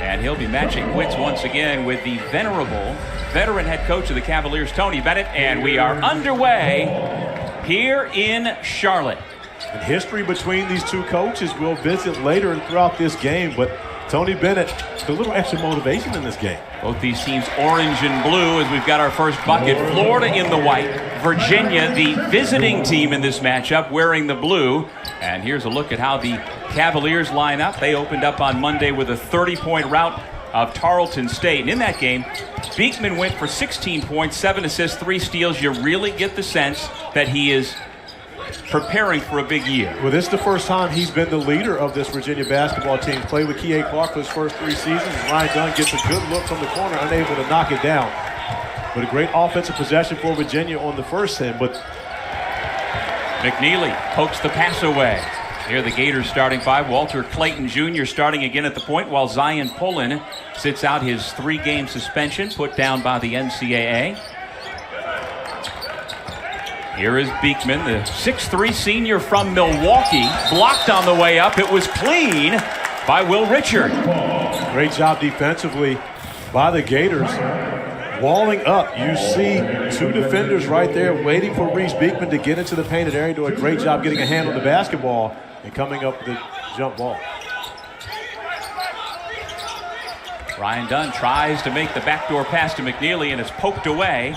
And he'll be matching wits once again with the venerable veteran head coach of the Cavaliers, Tony Bennett. And we are underway here in Charlotte. And history between these two coaches we'll visit later and throughout this game, but Tony Bennett, a little extra motivation in this game. Both these teams orange and blue as we've got our first bucket. Florida in the white, Virginia, the visiting team in this matchup, wearing the blue. And here's a look at how the Cavaliers line up. They opened up on Monday with a 30-point rout of Tarleton State. And in that game, Beekman went for 16 points, 7 assists, 3 steals. You really get the sense that he is preparing for a big year. Well, this is the first time he's been the leader of this Virginia basketball team. Played with K.A. Clark for his first 3 seasons. Ryan Dunn gets a good look from the corner, unable to knock it down. But a great offensive possession for Virginia on the first end. But McNeely pokes the pass away. Here the Gators starting 5. Walter Clayton Jr. starting again at the point, while Zion Pullen sits out his 3-game suspension put down by the NCAA. Here is Beekman, the 6'3" senior from Milwaukee. Blocked on the way up. It was clean by Will Richard. Great job defensively by the Gators. Walling up, you see 2 defenders right there waiting for Reese Beekman to get into the painted area. Do a great job getting a hand on the basketball and coming up with the jump ball. Ryan Dunn tries to make the backdoor pass to McNeely and is poked away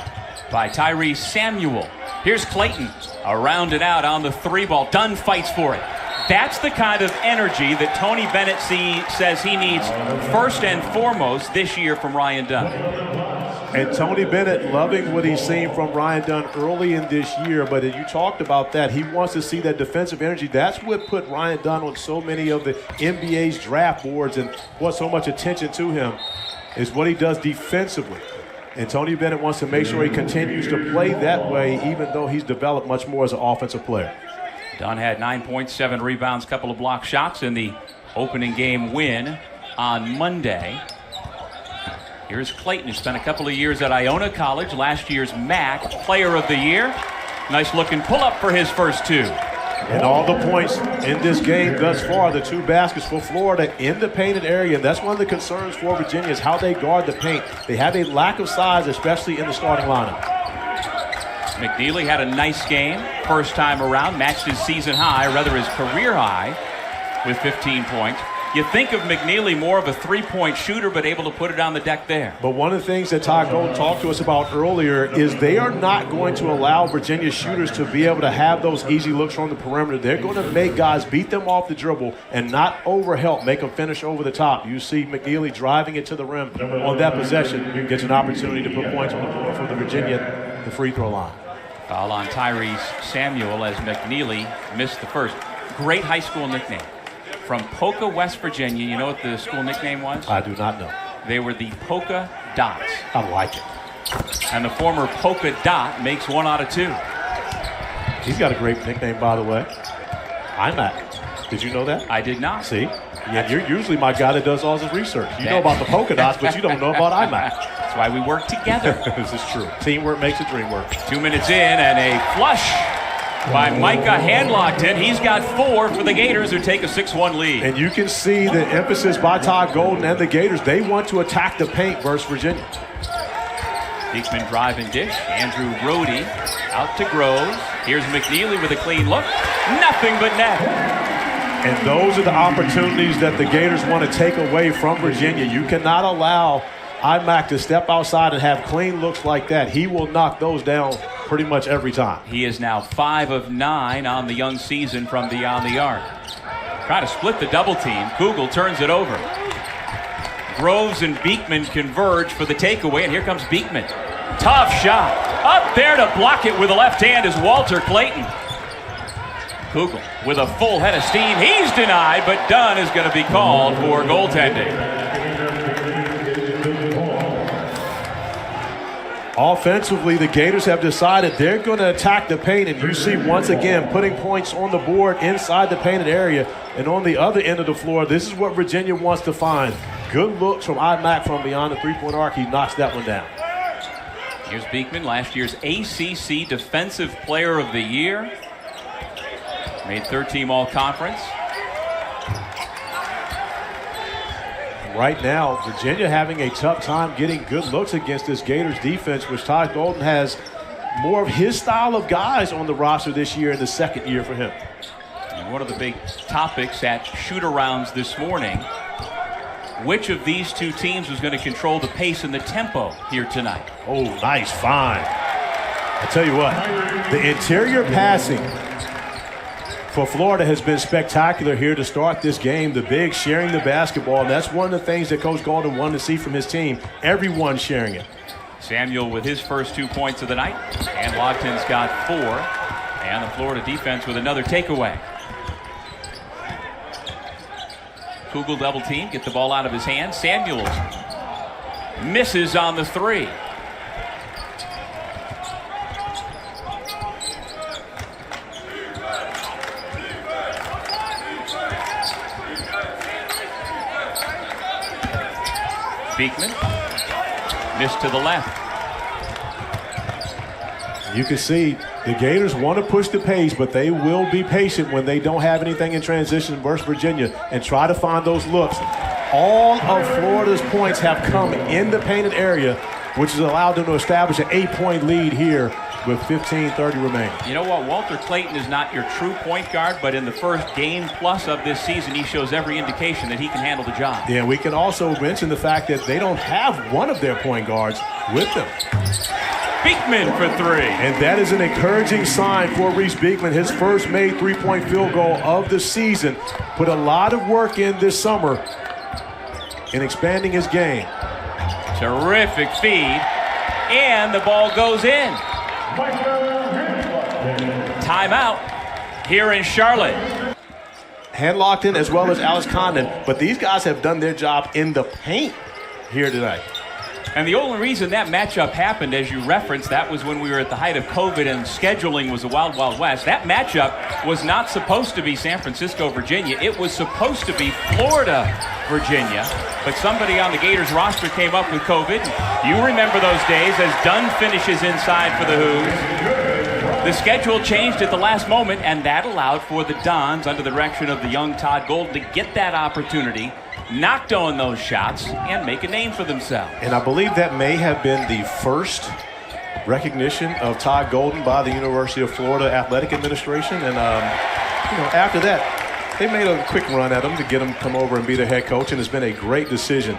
by Tyrese Samuel. Here's Clayton, around and out on the 3-ball. Dunn fights for it. That's the kind of energy that Tony Bennett says he needs first and foremost this year from Ryan Dunn. And Tony Bennett loving what he's seen from Ryan Dunn early in this year, but you talked about that. He wants to see that defensive energy. That's what put Ryan Dunn on so many of the NBA's draft boards and brought so much attention to him, is what he does defensively. And Tony Bennett wants to make sure he continues to play that way, even though he's developed much more as an offensive player. Dunn had 9 points, 7 rebounds, couple of block shots in the opening game win on Monday. Here's Clayton, who spent a couple of years at Iona College, last year's MAC Player of the Year. Nice looking pull-up for his first 2. And all the points in this game thus far, the 2 baskets for Florida in the painted area. And that's one of the concerns for Virginia is how they guard the paint. They have a lack of size, especially in the starting lineup. McNeely had a nice game first time around, matched his season high, or rather his career high, with 15 points. You think of McNeely more of a 3-point shooter, but able to put it on the deck there. But one of the things that Todd Golden talked to us about earlier is they are not going to allow Virginia shooters to be able to have those easy looks from the perimeter. They're going to make guys beat them off the dribble and not overhelp, make them finish over the top. You see McNeely driving it to the rim on that possession, gets an opportunity to put points on the board for the Virginia, the free throw line. Foul on Tyrese Samuel as McNeely missed the first. Great high school nickname. From Polka, West Virginia. You know what the school nickname was? I do not know. They were the Polka Dots. I like it. And the former Polka Dot makes 1 out of 2. He's got a great nickname, by the way. IMAC. Did you know that? I did not. See? Yeah, you're usually my guy that does all his research. You know about the polka dots, but you don't know about IMAC. That's why we work together. This is true. Teamwork makes the dream work. 2 minutes in, and a flush by Micah Handlockton. He's got 4 for the Gators, who take a 6-1 lead. And you can see the emphasis by Todd Golden and the Gators. They want to attack the paint versus Virginia. Beekman drive and dish. Andrew Rohde out to Groves. Here's McNeely with a clean look. Nothing but net. And those are the opportunities that the Gators want to take away from Virginia. You cannot allow IMAC to step outside and have clean looks like that. He will knock those down pretty much every time. He is now 5 of 9 on the young season from beyond the arc. Trying to split the double team. Kugel turns it over. Groves and Beekman converge for the takeaway, and here comes Beekman. Tough shot. Up there to block it with the left hand is Walter Clayton. Kugel with a full head of steam. He's denied, but Dunn is going to be called for goaltending. Offensively, the Gators have decided they're going to attack the paint, and you see once again putting points on the board inside the painted area. And on the other end of the floor, this is what Virginia wants to find. Good looks from IMAC from beyond the three-point arc. He knocks that one down. Here's Beekman, last year's ACC Defensive Player of the Year. Made third-team All-Conference. right now, Virginia having a tough time getting good looks against this Gators defense, which Todd Golden has more of his style of guys on the roster this year in the second year for him. And one of the big topics at shoot-arounds this morning, which of these two teams was going to control the pace and the tempo here tonight? Oh, nice find. I tell you what, the interior passing for Florida has been spectacular here to start this game. The bigs sharing the basketball, and that's one of the things that Coach Golden wanted to see from his team. Everyone sharing it. Samuel with his first 2 points of the night, and Logton's got 4. And the Florida defense with another takeaway. Kugel double team, get the ball out of his hand. Samuels misses on the 3. Beekman missed to the left. You can see the Gators want to push the pace, but they will be patient when they don't have anything in transition versus Virginia and try to find those looks. All of Florida's points have come in the painted area, which has allowed them to establish an 8-point lead here with 15:30 remaining. You know what? Walter Clayton is not your true point guard, but in the first game plus of this season, he shows every indication that he can handle the job. Yeah, we can also mention the fact that they don't have one of their point guards with them. Beekman for 3. And that is an encouraging sign for Reese Beekman. His first made three-point field goal of the season. Put a lot of work in this summer in expanding his game. Terrific feed, and the ball goes in. Timeout here in Charlotte. Hand locked in as well as Alex Condon, but these guys have done their job in the paint here tonight. And the only reason that matchup happened, as you referenced, that was when we were at the height of COVID and scheduling was the Wild Wild West. That matchup was not supposed to be San Francisco, Virginia. It was supposed to be Florida, Virginia. But somebody on the Gators roster came up with COVID. You remember those days as Dunn finishes inside for the Hoos. The schedule changed at the last moment, and that allowed for the Dons, under the direction of the young Todd Golden, to get that opportunity, knock down those shots, and make a name for themselves. And I believe that may have been the first recognition of Todd Golden by the University of Florida Athletic Administration. And, after that, they made a quick run at him to get him to come over and be their head coach, and it's been a great decision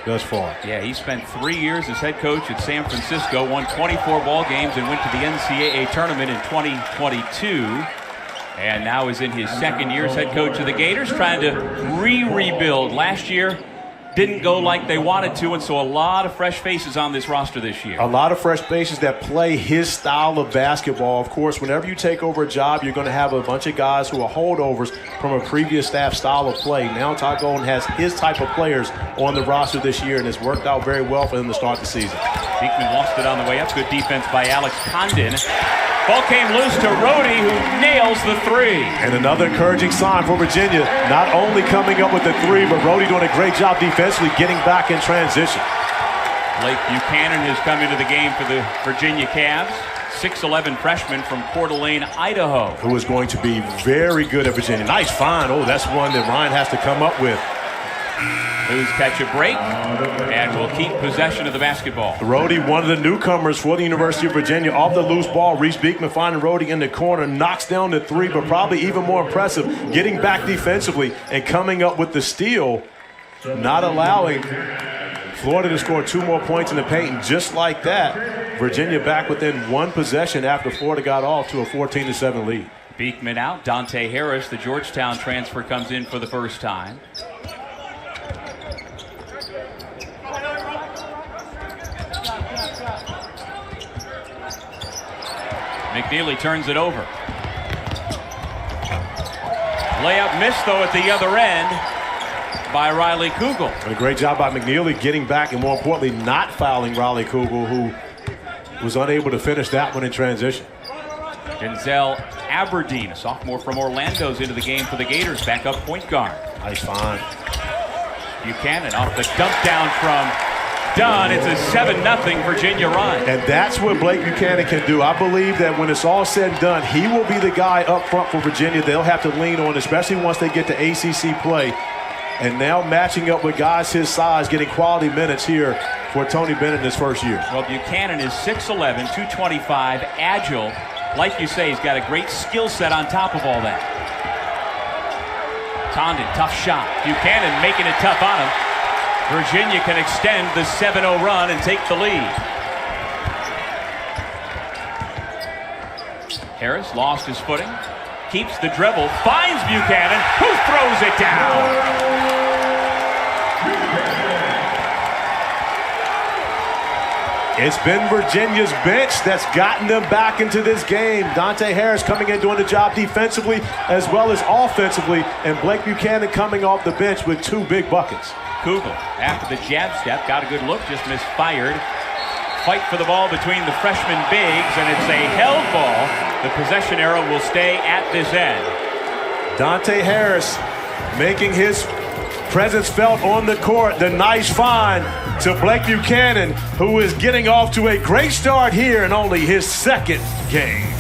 thus far. Yeah, he spent 3 years as head coach at San Francisco, won 24 ball games, and went to the NCAA tournament in 2022. And now is in his second year as head coach of the Gators, trying to rebuild. Last year didn't go like they wanted to, and so a lot of fresh faces on this roster this year. A lot of fresh faces that play his style of basketball. Of course, whenever you take over a job, you're going to have a bunch of guys who are holdovers from a previous staff style of play. Now Todd Golden has his type of players on the roster this year, and it's worked out very well for him to start the season. Beekman lost it on the way up. Good defense by Alex Condon. Ball came loose to Rhodey, who nails the 3. And another encouraging sign for Virginia, not only coming up with the 3, but Rhodey doing a great job defensively getting back in transition. Blake Buchanan has come into the game for the Virginia Cavs. 6'11" freshman from Coeur d'Alene, Idaho. Who is going to be very good at Virginia. Nice find. Oh, that's one that Ryan has to come up with. Hoos catch a break and will keep possession of the basketball. Rhodey, one of the newcomers for the University of Virginia, off the loose ball. Reese Beekman finding Rhodey in the corner, knocks down the 3, but probably even more impressive, getting back defensively and coming up with the steal, not allowing Florida to score 2 more points in the paint. And just like that, Virginia back within 1 possession after Florida got off to a 14-7 lead. Beekman out. Dante Harris, the Georgetown transfer, comes in for the first time. McNeely turns it over. Layup missed, though, at the other end by Riley Kugel. And a great job by McNeely getting back and, more importantly, not fouling Riley Kugel, who was unable to finish that one in transition. Denzel Aberdeen, a sophomore from Orlando, is into the game for the Gators, backup point guard. Nice find. Buchanan off the dump down from Dunn. It's a 7-0 Virginia run. And that's what Blake Buchanan can do. I believe that when it's all said and done, he will be the guy up front for Virginia they'll have to lean on, especially once they get to ACC play. and now matching up with guys his size, getting quality minutes here for Tony Bennett in his first year. Well, Buchanan is 6'11", 225, agile. Like you say, he's got a great skill set on top of all that. Condon, tough shot. Buchanan making it tough on him. Virginia can extend the 7-0 run and take the lead. Harris lost his footing, keeps the dribble, finds Buchanan, who throws it down. It's been Virginia's bench that's gotten them back into this game. Dante Harris coming in doing the job defensively as well as offensively, and Blake Buchanan coming off the bench with 2 big buckets. Kugel, after the jab step, got a good look, just misfired. Fight for the ball between the freshman bigs, and it's a held ball. The possession arrow will stay at this end. Dante Harris making his presence felt on the court. The nice find to Blake Buchanan, who is getting off to a great start here in only his 2nd game.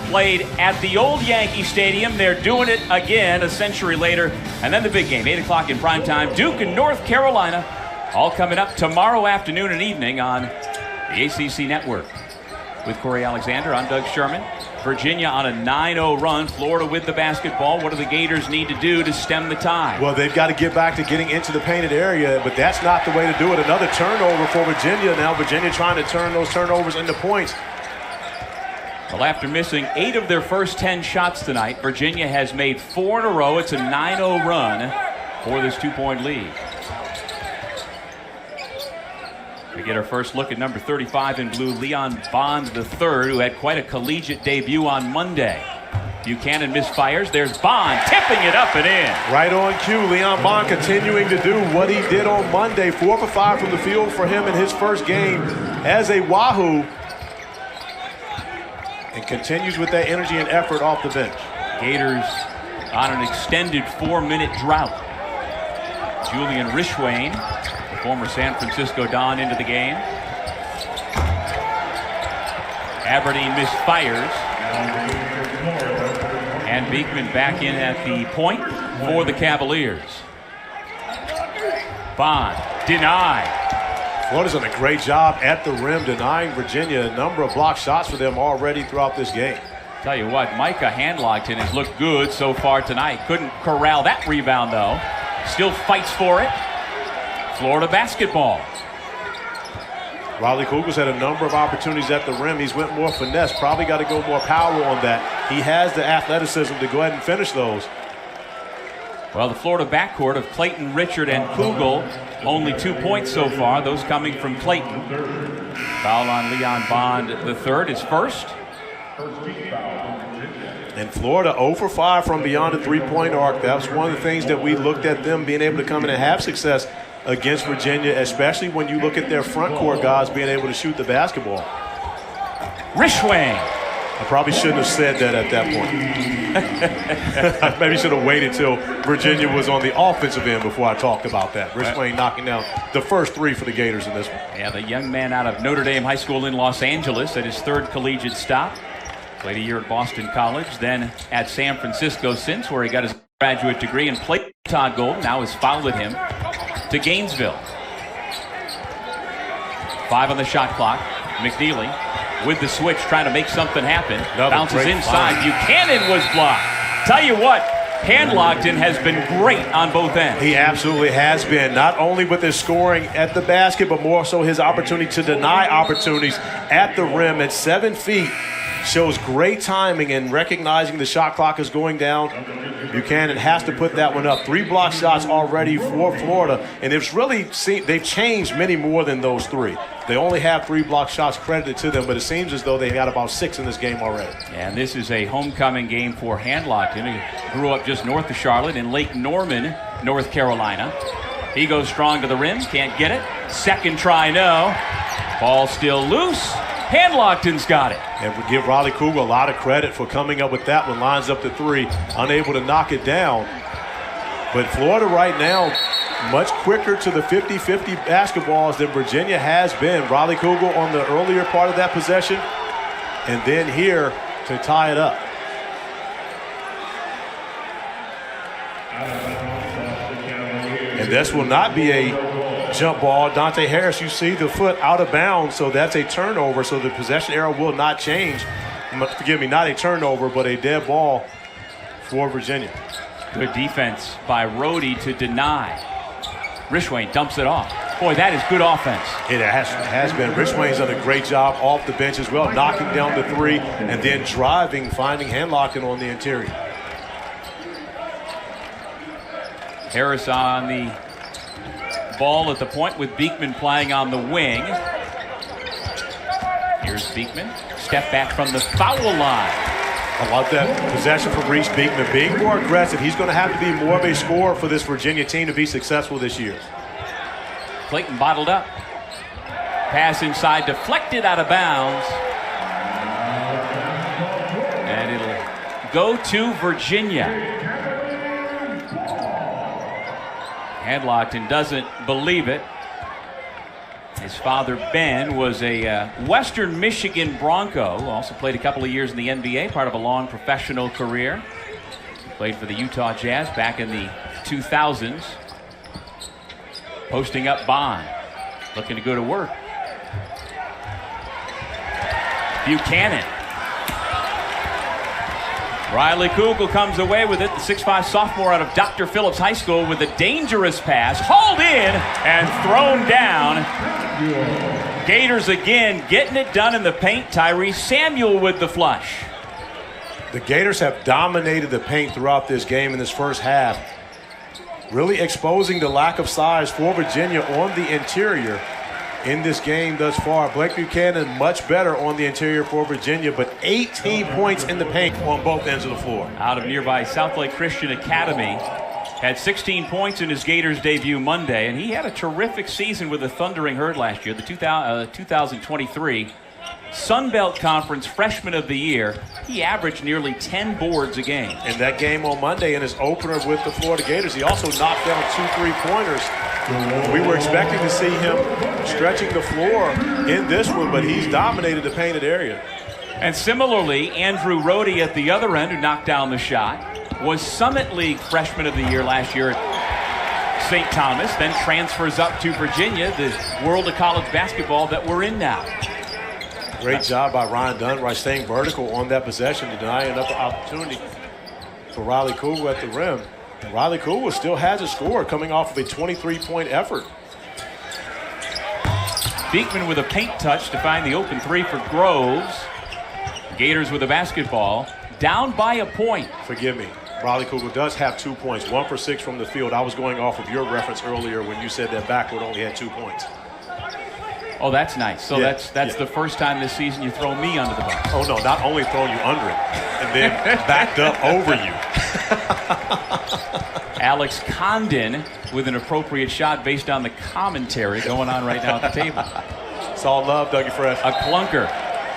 Played at the old Yankee Stadium. They're doing it again a century later. And then the big game, 8 o'clock in prime time. Duke and North Carolina, all coming up tomorrow afternoon and evening on the ACC Network. With Corey Alexander, I'm Doug Sherman. Virginia on a 9-0 run. Florida with the basketball. What do the Gators need to do to stem the tide? Well, they've got to get back to getting into the painted area, but that's not the way to do it. Another turnover for Virginia. Now Virginia trying to turn those turnovers into points. Well, after missing 8 of their first 10 shots tonight, Virginia has made 4 in a row. It's a 9-0 run for this 2-point lead. We get our first look at number 35 in blue, Leon Bond III, who had quite a collegiate debut on Monday. Buchanan misfires. There's Bond tipping it up and in. Right on cue. Leon Bond continuing to do what he did on Monday. 4 for 5 from the field for him in his first game as a Wahoo. And continues with that energy and effort off the bench. Gators on an extended 4-minute drought. Julian Rishwain, the former San Francisco Don, into the game. Aberdeen misfires. And Beekman back in at the point for the Cavaliers. Bond denied. Florida's done a great job at the rim denying Virginia a number of block shots for them already throughout this game. Tell you what, Micah Handlockton has looked good so far tonight. Couldn't corral that rebound though. Still fights for it. Florida basketball. Riley Kugel's had a number of opportunities at the rim. He's went more finesse. Probably got to go more power on that. He has the athleticism to go ahead and finish those. Well, the Florida backcourt of Clayton, Richard, and Kugel, only 2 points so far, those coming from Clayton. Foul on Leon Bond III, his first. And Florida 0 for 5 from beyond the three-point arc. That was one of the things that we looked at them being able to come in and have success against Virginia, especially when you look at their front court guys being able to shoot the basketball. Rishwain. I probably shouldn't have said that at that point. Maybe should have waited till Virginia was on the offensive end before I talked about that. Rishwain knocking down the first 3 for the Gators in this one. Yeah, the young man out of Notre Dame High School in Los Angeles at his 3rd collegiate stop. Played a year at Boston College, then at San Francisco since, where he got his graduate degree and played Todd Golden. Now has followed him to Gainesville. 5 on the shot clock. McNeely with the switch, trying to make something happen. Bounces inside. Buchanan was blocked. Tell you what, Handlockton has been great on both ends. He absolutely has been, not only with his scoring at the basket, but more so his opportunity to deny opportunities at the rim at 7 feet. Shows great timing and recognizing the shot clock is going down. Buchanan has to put that one up. 3 block shots already for Florida, and it's really they've changed many more than those 3. They only have 3 block shots credited to them, but it seems as though they got about 6 in this game already. And this is a homecoming game for Handlockton. He grew up just north of Charlotte in Lake Norman, North Carolina. He goes strong to the rim, can't get it. Second try, no. Ball still loose. Handlockton's got it. And we give Riley Kugel a lot of credit for coming up with that one. Lines up to 3, unable to knock it down. But Florida right now, much quicker to the 50-50 basketballs than Virginia has been. Riley Kugel on the earlier part of that possession, and then here to tie it up. this will not be a jump ball. Dante Harris, you see the foot out of bounds, so that's a turnover. So the possession arrow will not change. Forgive me, not a turnover, but a dead ball for Virginia. Good defense by Rhodey to deny. Rishwain dumps it off. Boy, that is good offense. It has been. Rishwain's done a great job off the bench as well, knocking down the three and then driving, finding hand locking on the interior. Harris on the ball at the point with Beekman playing on the wing. Here's Beekman. Step back from the foul line. I love that possession from Reese Beekman. Being more aggressive, he's going to have to be more of a scorer for this Virginia team to be successful this year. Clayton bottled up. Pass inside, deflected out of bounds. And it'll go to Virginia. Headlocked and doesn't believe it. His father, Ben, was a Western Michigan Bronco. Also played a couple of years in the NBA, part of a long professional career. Played for the Utah Jazz back in the 2000s. Posting up Bond. Looking to go to work. Buchanan. Riley Kugel comes away with it. The 6'5 sophomore out of Dr. Phillips High School with a dangerous pass. Hauled in and thrown down. Gators again getting it done in the paint. Tyrese Samuel with the flush. The Gators have dominated the paint throughout this game in this first half, really exposing the lack of size for Virginia on the interior in this game thus far. Blake Buchanan much better on the interior for Virginia, but 18 points in the paint on both ends of the floor. Out of nearby Southlake Christian Academy. Had 16 points in his Gators debut Monday, and he had a terrific season with the Thundering Herd last year, the 2023 Sun Belt Conference Freshman of the Year. He averaged nearly 10 boards a game. In that game on Monday in his opener with the Florida Gators, he also knocked down 2 3-pointers. We were expecting to see him stretching the floor in this one, but he's dominated the painted area. And similarly, Andrew Rhodey at the other end, who knocked down the shot, was Summit League Freshman of the Year last year at St. Thomas, then transfers up to Virginia, the world of college basketball that we're in now. Great job by Ryan Dunn, staying vertical on that possession, denying another opportunity for Riley Kugel at the rim. And Riley Kugel still has a score coming off of a 23-point effort. Beekman with a paint touch to find the open three for Groves. Gators with a basketball, down by a point. Forgive me. Riley Kugel does have 2 points, 1 for 6 from the field. I was going off of your reference earlier when you said that backward only had 2 points. Oh, that's nice. So that's the first time this season you throw me under the bus. Oh, no, not only throwing you under it, and then backed up over you. Alex Condon with an appropriate shot based on the commentary going on right now at the table. It's all love, Dougie Fresh. A clunker.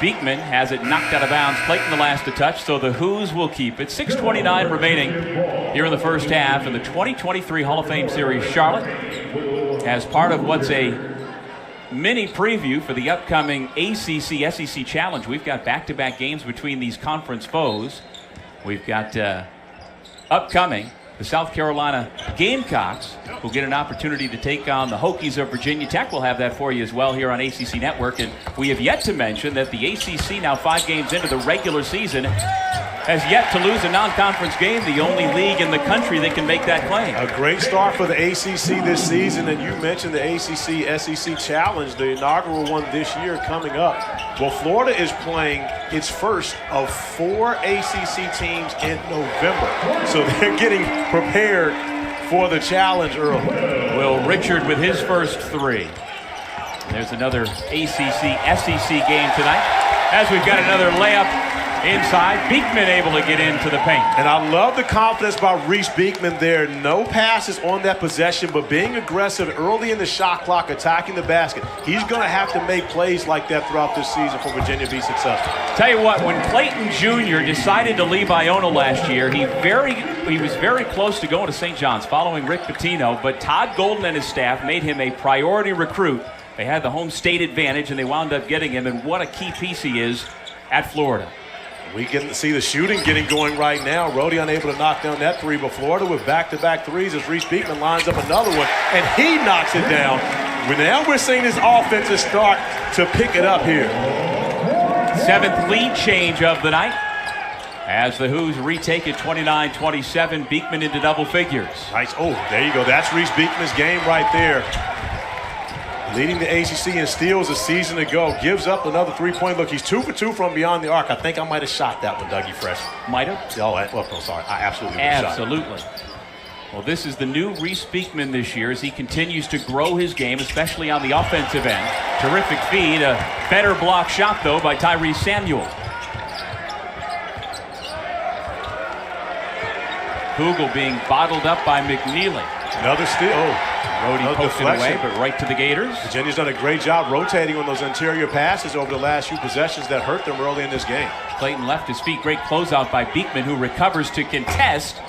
Beekman has it knocked out of bounds. Clayton the last to touch, so the Who's will keep it. 6:29 remaining here in the first half in the 2023 Hall of Fame Series. Charlotte, as part of what's a mini preview for the upcoming ACC-SEC Challenge. We've got back-to-back games between these conference foes. We've got upcoming the South Carolina Gamecocks will get an opportunity to take on the Hokies of Virginia Tech. We'll have that for you as well here on ACC Network. And we have yet to mention that the ACC, now 5 games into the regular season, has yet to lose a non-conference game, the only league in the country that can make that claim. A great start for the ACC this season, and you mentioned the ACC-SEC Challenge, the inaugural one this year coming up. Well, Florida is playing its first of 4 ACC teams in November, so they're getting prepared for the challenge early. Will Richard with his first 3. There's another ACC-SEC game tonight, as we've got another layup inside. Beekman able to get into the paint. And I love the confidence by Reese Beekman there. No passes on that possession, but being aggressive early in the shot clock, attacking the basket. He's going to have to make plays like that throughout this season for Virginia to be successful. Tell you what, when Clayton Jr. decided to leave Iona last year, he was very close to going to St. John's following Rick Pitino, but Todd Golden and his staff made him a priority recruit. They had the home state advantage, and they wound up getting him, and what a key piece he is at Florida. We get to see the shooting getting going right now. Rhodey unable to knock down that three, but Florida with back-to-back threes as Reese Beekman lines up another one, and he knocks it down. Now we're seeing this offensive start to pick it up here. 7th lead change of the night as the Hoos retake it 29-27. Beekman into double figures. Nice. Oh, there you go. That's Reese Beekman's game right there. Leading the ACC in steals a season ago. Gives up another three-point look. He's 2 for 2 from beyond the arc. I think I might have shot that one, Dougie Fresh. Might have? Oh, well, sorry. I absolutely would have shot it. Absolutely. Well, this is the new Reese Beekman this year as he continues to grow his game, especially on the offensive end. Terrific feed. A better block shot, though, by Tyrese Samuel. Kugel being bottled up by McNeely. Another steal. Oh. Rhodey posted away, but right to the Gators. Virginia's done a great job rotating on those interior passes over the last few possessions that hurt them early in this game. Clayton left his feet. Great closeout by Beekman, who recovers to contest.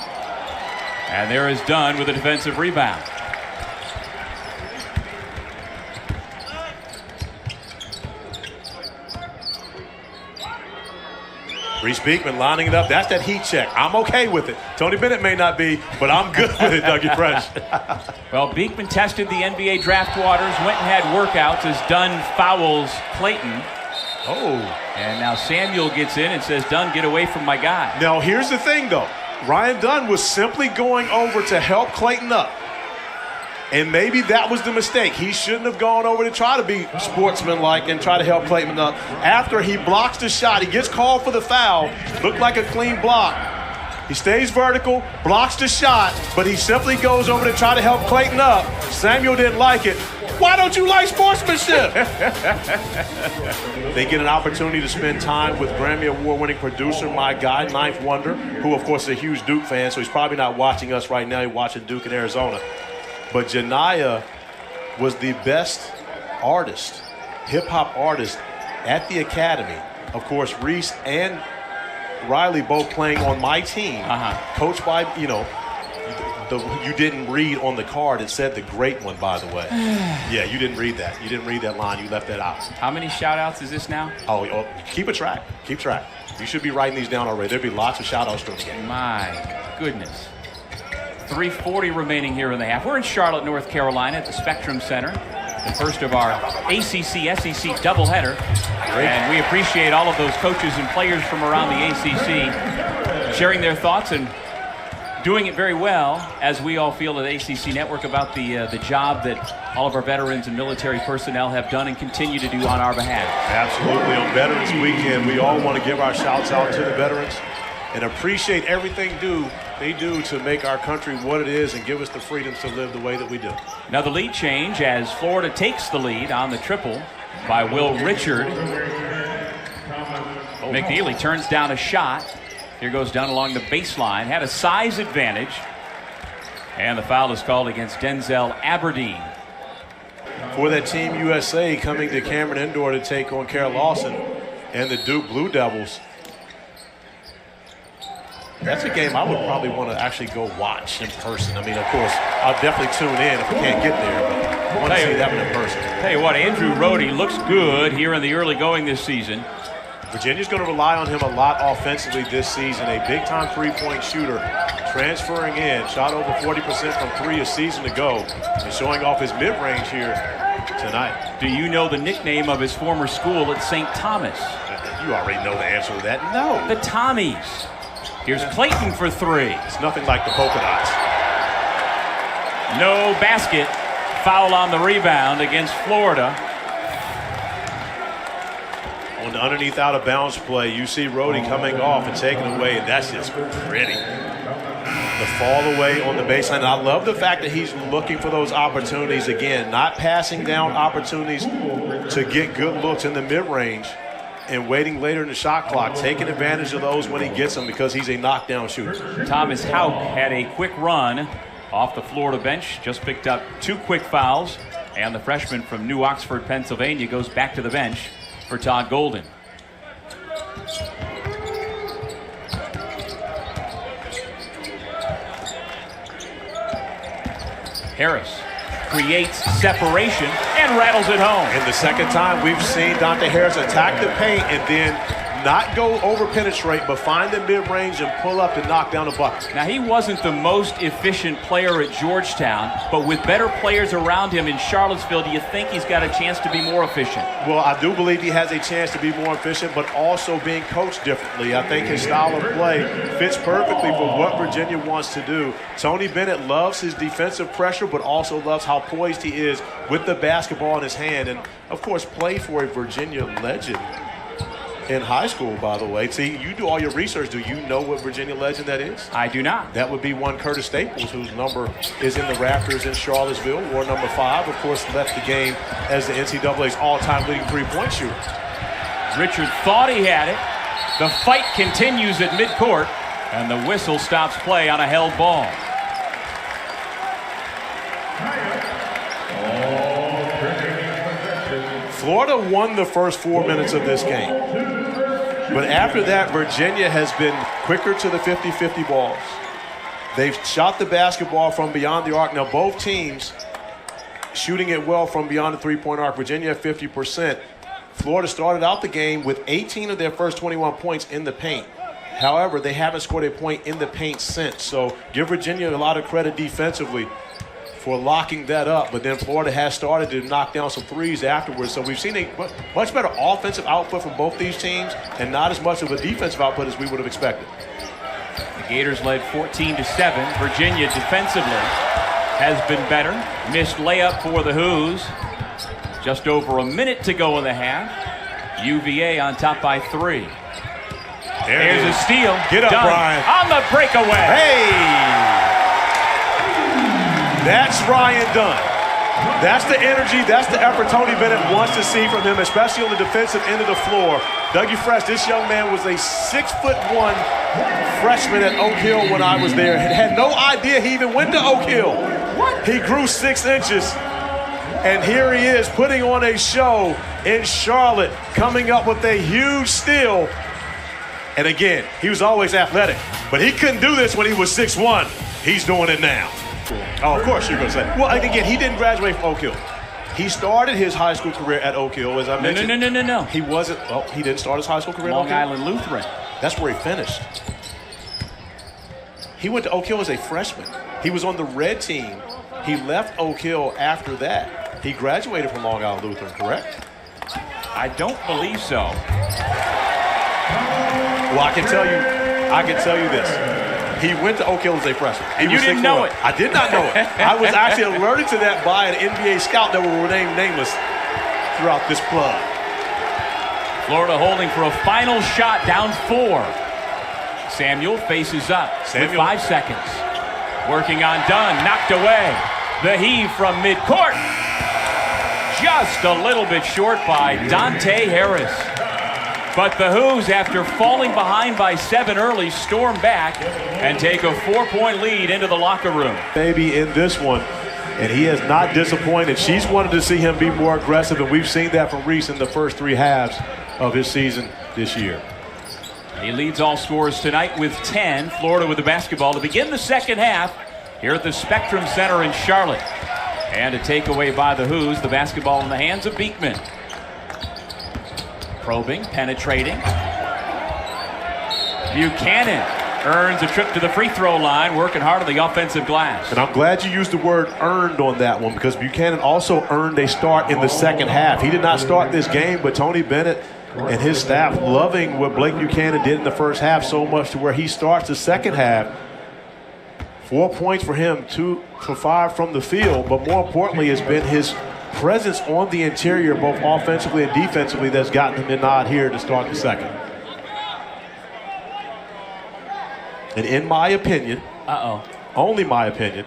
And there is Dunn with a defensive rebound. Reese Beekman lining it up. That's that heat check. I'm okay with it. Tony Bennett may not be, but I'm good with it, Dougie Fresh. Well, Beekman tested the NBA draft waters, went and had workouts as Dunn fouls Clayton. Oh. And now Samuel gets in and says, Dunn, get away from my guy. Now, here's the thing, though. Ryan Dunn was simply going over to help Clayton up. And maybe that was the mistake. He shouldn't have gone over to try to be sportsmanlike and try to help Clayton up. After he blocks the shot, he gets called for the foul. Looked like a clean block. He stays vertical, blocks the shot, but he simply goes over to try to help Clayton up. Samuel didn't like it. Why don't you like sportsmanship? They get an opportunity to spend time with Grammy Award-winning producer, my guy, Ninth Wonder, who, of course, is a huge Duke fan, so he's probably not watching us right now. He's watching Duke in Arizona. But Janiyah was the best artist, hip-hop artist at the Academy. Of course, Reese and Riley both playing on my team, coached by, you didn't read on the card. It said the great one, by the way. Yeah, you didn't read that. You didn't read that line. You left that out. How many shout-outs is this now? Oh, keep a track. Keep track. You should be writing these down already. There'll be lots of shout-outs during the game. My goodness. 3:40 remaining here in the half. We're in Charlotte, North Carolina at the Spectrum Center. The first of our ACC-SEC doubleheader. And we appreciate all of those coaches and players from around the ACC sharing their thoughts and doing it very well, as we all feel at ACC Network, about the job that all of our veterans and military personnel have done and continue to do on our behalf. Absolutely. On Veterans Weekend, we all want to give our shouts out to the veterans and appreciate everything they do to make our country what it is and give us the freedoms to live the way that we do. Now the lead change as Florida takes the lead on the triple by Will Richard. McNeely turns down a shot. Here goes down along the baseline. Had a size advantage. And the foul is called against Denzel Aberdeen. For that Team USA coming to Cameron Indoor to take on Carol Lawson and the Duke Blue Devils. That's a game I would probably want to actually go watch in person. I mean, of course, I'll definitely tune in if we can't get there, but I want to see that one in person. Tell you what, Andrew Rhodey looks good here in the early going this season. Virginia's going to rely on him a lot offensively this season. A big-time three-point shooter, transferring in, shot over 40% from three a season ago, and showing off his mid-range here tonight. Do you know the nickname of his former school at St. Thomas? You already know the answer to that. No. The Tommies. Here's Clayton for three. It's nothing like the polka dots. No basket. Foul on the rebound against Florida. On the underneath out-of-bounds play, you see Rhodey coming off and taking away, and that's just pretty. The fall away on the baseline. And I love the fact that he's looking for those opportunities again, not passing down opportunities to get good looks in the mid-range and waiting later in the shot clock, taking advantage of those when he gets them because he's a knockdown shooter. Thomas Houck had a quick run off the Florida bench, just picked up 2 quick fouls, and the freshman from New Oxford, Pennsylvania, goes back to the bench for Todd Golden. Harris creates separation and rattles it home. And the second time we've seen Dante Harris attack the paint and then Not go over penetrate, but find the mid-range and pull up to knock down the bucket. Now, he wasn't the most efficient player at Georgetown, but with better players around him in Charlottesville, do you think he's got a chance to be more efficient? Well, I do believe he has a chance to be more efficient, but also being coached differently. I think his style of play fits perfectly for what Virginia wants to do. Tony Bennett loves his defensive pressure, but also loves how poised he is with the basketball in his hand. And, of course, played for a Virginia legend in high school, by the way. See, you do all your research. Do you know what Virginia legend that is? I do not. That would be one Curtis Staples, whose number is in the rafters in Charlottesville, wore number 5. Of course, left the game as the NCAA's all-time leading three-point shooter. Richard thought he had it. The fight continues at midcourt, and the whistle stops play on a held ball. Florida won the first 4 minutes of this game. But after that, Virginia has been quicker to the 50-50 balls. They've shot the basketball from beyond the arc. Now, both teams shooting it well from beyond the three-point arc. Virginia at 50%. Florida started out the game with 18 of their first 21 points in the paint. However, they haven't scored a point in the paint since. So give Virginia a lot of credit defensively for locking that up, but then Florida has started to knock down some threes afterwards. So we've seen a much better offensive output from both these teams and not as much of a defensive output as we would have expected. The Gators led 14-7. Virginia defensively has been better. Missed layup for the Hoos. Just over a minute to go in the half. UVA on top by 3. There's a steal. Get up, Brian. On the breakaway. Hey! That's Ryan Dunn. That's the energy, that's the effort Tony Bennett wants to see from him, especially on the defensive end of the floor. Dougie Fresh, this young man was a 6'1" freshman at Oak Hill when I was there. Had no idea he even went to Oak Hill. What? He grew 6 inches. And here he is putting on a show in Charlotte, coming up with a huge steal. And again, he was always athletic, but he couldn't do this when he was 6'1". He's doing it now. Oh, of course you're going to say. Well, again, he didn't graduate from Oak Hill. He started his high school career at Oak Hill, as I mentioned. No. He wasn't. Oh, he didn't start his high school career Long at Oak Hill? Island Lutheran. That's where he finished. He went to Oak Hill as a freshman. He was on the red team. He left Oak Hill after that. He graduated from Long Island Lutheran, correct? I don't believe so. Well, I can tell you this. He went to Oak Hill as a freshman. And you didn't know it. I did not know it. I was actually alerted to that by an NBA scout that will remain nameless throughout this plug. Florida holding for a final shot, down 4. Samuel faces up with 5 seconds. Working on Dunn, knocked away. The heave from midcourt. Just a little bit short by Dante Harris. But the Hoos, after falling behind by 7 early, storm back and take a 4-point lead into the locker room. Baby in this one, and he has not disappointed. She's wanted to see him be more aggressive, and we've seen that from Reese in the first 3 halves of his season this year. He leads all scorers tonight with 10. Florida with the basketball to begin the second half here at the Spectrum Center in Charlotte. And a takeaway by the Hoos, the basketball in the hands of Beekman. Probing, penetrating. Buchanan earns a trip to the free throw line, working hard on the offensive glass. And I'm glad you used the word earned on that one, because Buchanan also earned a start in the second half. He did not start this game, but Tony Bennett and his staff loving what Blake Buchanan did in the first half so much to where he starts the second half. 4 points for him, 2 for 5 from the field, but more importantly has been his presence on the interior, both offensively and defensively, that's gotten him the nod here to start the second. And in my opinion, only my opinion,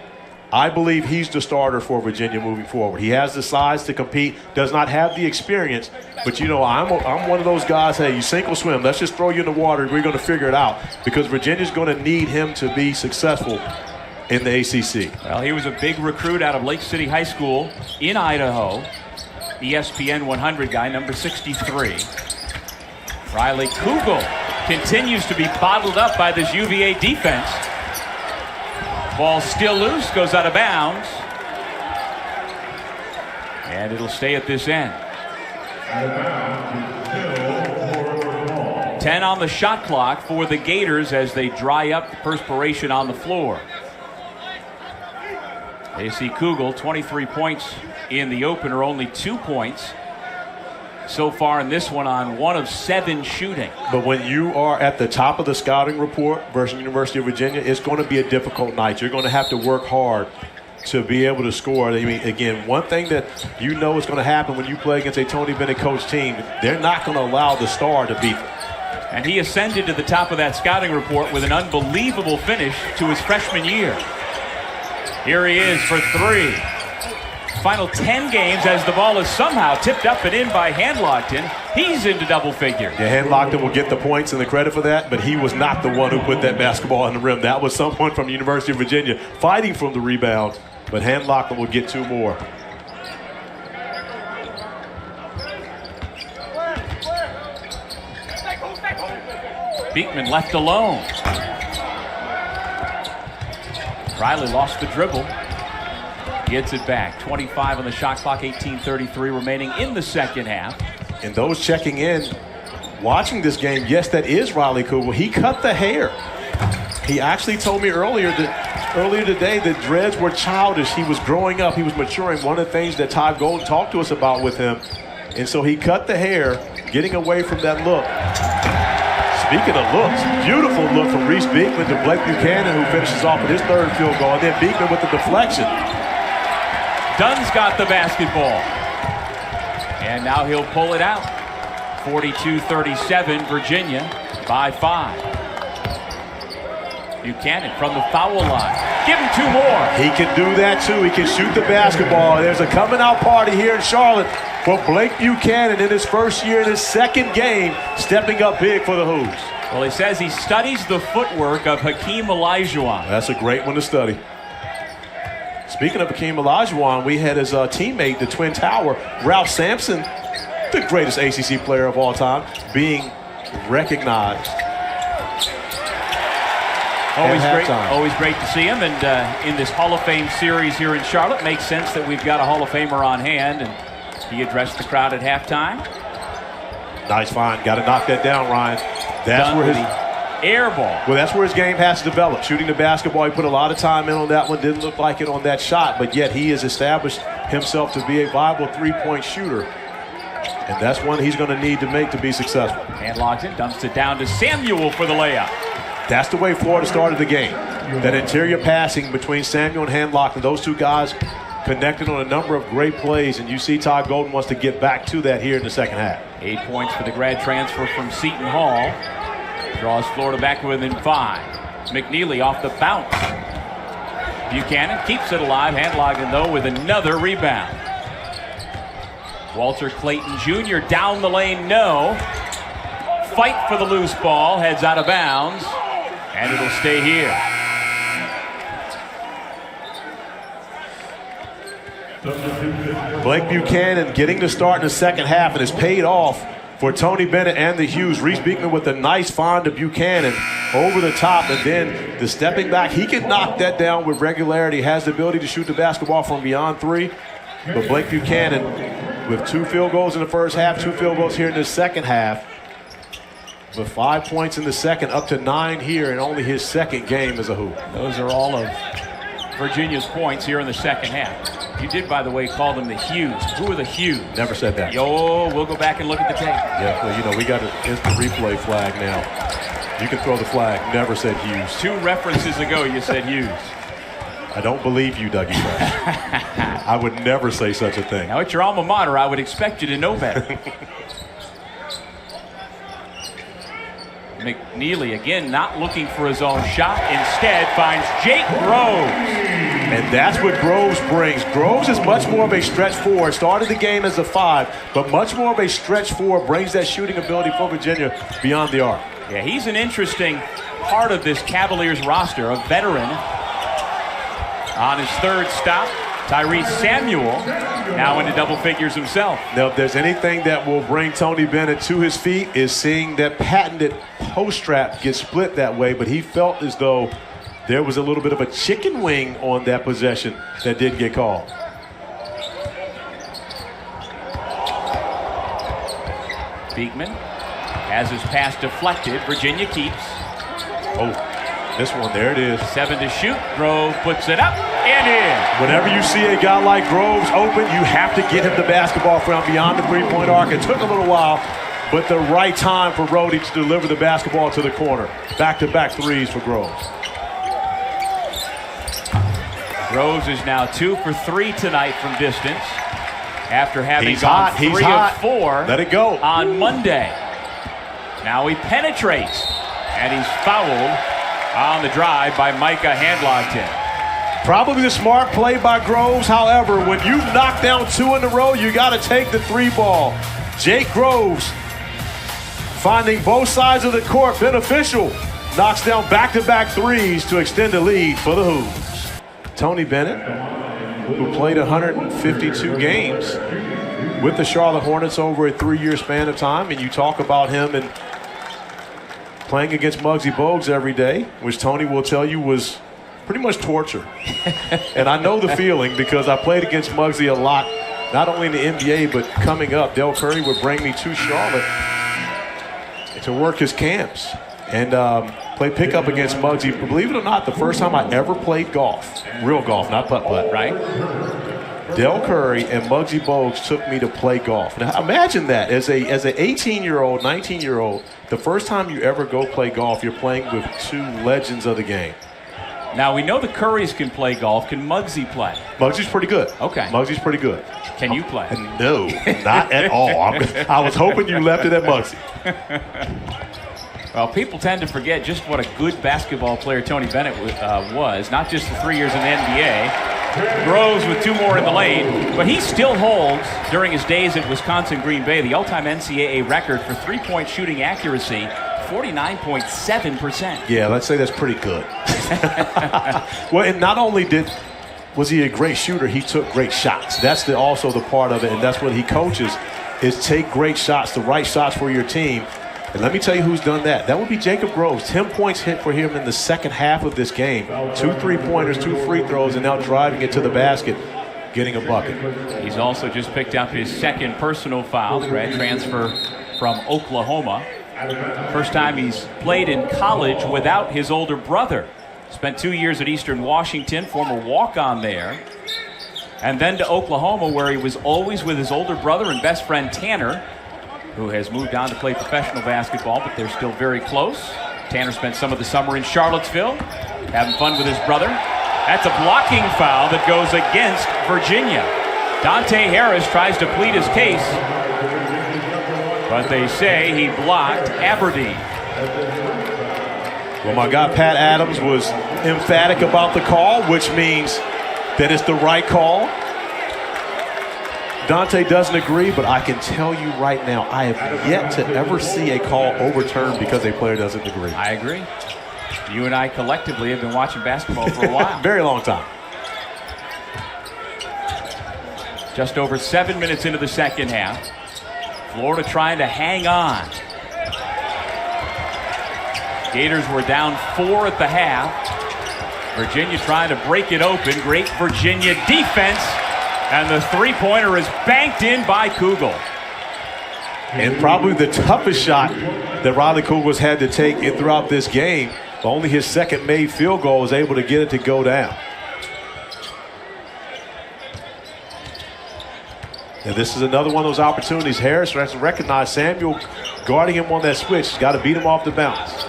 I believe he's the starter for Virginia moving forward. He has the size to compete, does not have the experience, but you know, I'm one of those guys, hey, you sink or swim, let's just throw you in the water, we're going to figure it out, because Virginia's going to need him to be successful in the ACC. Well, he was a big recruit out of Lake City High School in Idaho. ESPN 100 guy, number 63. Riley Kugel continues to be bottled up by this UVA defense. Ball still loose, goes out of bounds. And it'll stay at this end. 10 10 on the shot clock for the Gators as they dry up the perspiration on the floor. AC Kugel, 23 points in the opener, only 2 points so far in this one on 1 of 7 shooting. But when you are at the top of the scouting report versus University of Virginia, it's going to be a difficult night. You're going to have to work hard to be able to score. I mean, again, one thing that you know is going to happen when you play against a Tony Bennett coach team, they're not going to allow the star to beat them. And he ascended to the top of that scouting report with an unbelievable finish to his freshman year. Here he is for 3. Final 10 games as the ball is somehow tipped up and in by Handlockton. He's into double figures. Yeah, Handlockton will get the points and the credit for that, but he was not the one who put that basketball on the rim. That was someone from the University of Virginia fighting from the rebound, but Handlockton will get 2 more. Beekman left alone. Riley lost the dribble. Gets it back. 25 on the shot clock, 18:33 remaining in the second half. And those checking in, watching this game, yes, that is Riley Kugel. He cut the hair. He actually told me earlier today that dreads were childish. He was growing up. He was maturing. One of the things that Todd Golden talked to us about with him. And so he cut the hair, getting away from that look. Speaking of looks, beautiful look from Reese Beekman to Blake Buchanan, who finishes off with his 3rd field goal. And then Beekman with the deflection. Dunn's got the basketball. And now he'll pull it out. 42-37, Virginia by 5. Buchanan from the foul line. Give him 2 more. He can do that too. He can shoot the basketball. There's a coming out party here in Charlotte for Blake Buchanan in his first year, in his 2nd game, stepping up big for the Hoos. Well, he says he studies the footwork of Hakeem Olajuwon. That's a great one to study. Speaking of Hakeem Olajuwon, we had his teammate, the Twin Tower, Ralph Sampson, the greatest ACC player of all time, being recognized. Always great to see him. And in this Hall of Fame series here in Charlotte, makes sense that we've got a Hall of Famer on hand. And he addressed the crowd at halftime. Nice find. Got to knock that down, Ryan. That's where his air ball. Well, that's where his game has to develop. Shooting the basketball, he put a lot of time in on that one. Didn't look like it on that shot, but yet he has established himself to be a viable 3-point shooter. And that's one he's going to need to make to be successful. Handlockton dumps it down to Samuel for the layup. That's the way Florida started the game. That interior passing between Samuel and Handlockton, those 2 guys connected on a number of great plays, and you see Todd Golden wants to get back to that here in the second half. 8 points for the grad transfer from Seton Hall. Draws Florida back within 5. McNeely off the bounce. Buchanan keeps it alive. Handlockton, though, with another rebound. Walter Clayton Jr. down the lane, no. Fight for the loose ball, heads out of bounds, and it'll stay here. Blake Buchanan getting the start in the second half, and it's paid off for Tony Bennett and the Hughes. Reese Beekman with a nice find to Buchanan over the top, and then the stepping back. He can knock that down with regularity, has the ability to shoot the basketball from beyond 3. But Blake Buchanan with 2 field goals in the first half, 2 field goals here in the second half. With 5 points in the second, up to 9 here in only his 2nd game as a Hoop. Those are all of Virginia's points here in the second half. You did, by the way, call them the Hughes. Who are the Hughes? Never said that. We'll go back and look at the tape. Yeah, well, you know, we got an instant replay flag now. You can throw the flag. Never said Hughes. 2 references ago, you said Hughes. I don't believe you, Dougie Fresh. I would never say such a thing. Now, at your alma mater, I would expect you to know better. McNeely, again, not looking for his own shot. Instead, finds Jake Groves. And that's what Groves brings. Groves is much more of a stretch 4. Started the game as a 5, but much more of a stretch 4. Brings that shooting ability for Virginia beyond the arc. Yeah, he's an interesting part of this Cavaliers roster, a veteran. On his 3rd stop, Tyrese Samuel, now into double figures himself. Now, if there's anything that will bring Tony Bennett to his feet, is seeing that patented post trap get split that way, but he felt as though there was a little bit of a chicken wing on that possession that did get called. Beekman Has his pass deflected. Virginia keeps. Oh, this one, there it is. 7 to shoot. Grove puts it up and in. Whenever you see a guy like Groves open, you have to get him the basketball from beyond the three-point arc. It took a little while, but the right time for Brody to deliver the basketball to the corner. Back-to-back threes for Groves. Groves is now 2 for 3 tonight from distance after having He's gone hot. He's 3 hot. of 4 Let it go. on Monday. Now he penetrates, and he's fouled on the drive by Micah Handlogton. Probably the smart play by Groves. However, when you knock down 2 in a row, you got to take the 3 ball. Jake Groves finding both sides of the court beneficial. Knocks down back-to-back threes to extend the lead for the Hoos. Tony Bennett, who played 152 games with the Charlotte Hornets over a 3-year span of time, and you talk about him and playing against Muggsy Bogues every day, which Tony will tell you was pretty much torture. And I know the feeling because I played against Muggsy a lot, not only in the NBA, but coming up. Del Curry would bring me to Charlotte to work his camps and play pickup against Muggsy. Believe it or not, the first time I ever played golf, real golf, not putt-putt, Right? Del Curry and Muggsy Bogues took me to play golf. Now imagine that as an 18-year-old, 19-year-old, the first time you ever go play golf, you're playing with 2 legends of the game. Now we know the Currys can play golf. Can Muggsy play? Muggsy's pretty good. Okay. Muggsy's pretty good. Can you play? No, not at all. I was hoping you left it at Muggsy. Well, people tend to forget just what a good basketball player Tony Bennett was, not just the 3 years in the NBA. Groves with 2 more in the lane, but he still holds, during his days at Wisconsin Green Bay, the all-time NCAA record for three-point shooting accuracy, 49.7%. Yeah, let's say that's pretty good. Well, and not only was he a great shooter, he took great shots. That's also the part of it, and that's what he coaches, is take great shots, the right shots for your team. And let me tell you who's done that. That would be Jacob Groves. 10 points hit for him in the second half of this game. 2 3-pointers, 2 free throws, and now driving it to the basket, getting a bucket. He's also just picked up his 2nd personal foul, the grad transfer from Oklahoma. First time he's played in college without his older brother. Spent 2 years at Eastern Washington, former walk-on there. And then to Oklahoma, where he was always with his older brother and best friend Tanner, who has moved on to play professional basketball, but they're still very close. Tanner spent some of the summer in Charlottesville, having fun with his brother. That's a blocking foul that goes against Virginia. Dante Harris tries to plead his case, but they say he blocked Aberdeen. Well, my guy Pat Adams was emphatic about the call, which means that it's the right call. Dante doesn't agree, but I can tell you right now, I have yet to ever see a call overturned because a player doesn't agree. I agree. You and I collectively have been watching basketball for a while. Very long time. Just over 7 minutes into the second half. Florida trying to hang on. Gators were down 4 at the half. Virginia trying to break it open. Great Virginia defense. And the three-pointer is banked in by Kugel. And probably the toughest shot that Riley Kugel's had to take throughout this game. Only his second made field goal was able to get it to go down. And this is another one of those opportunities. Harris has to recognize Samuel guarding him on that switch. Got to beat him off the bounce.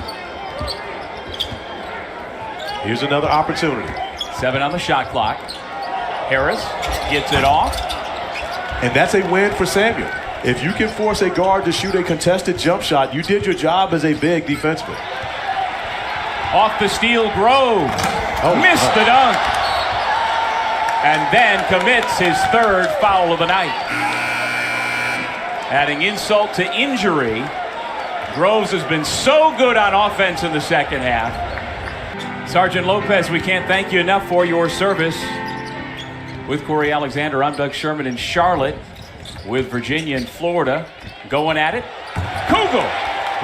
Here's another opportunity. 7 on the shot clock. Harris gets it off. And that's a win for Samuel. If you can force a guard to shoot a contested jump shot, you did your job as a big defenseman. Off the steal, Grove. Missed the dunk. And then commits his 3rd foul of the night. Adding insult to injury, Groves has been so good on offense in the second half. Sergeant Lopez, we can't thank you enough for your service. With Corey Alexander, I'm Doug Sherman in Charlotte. With Virginia and Florida going at it. Kugel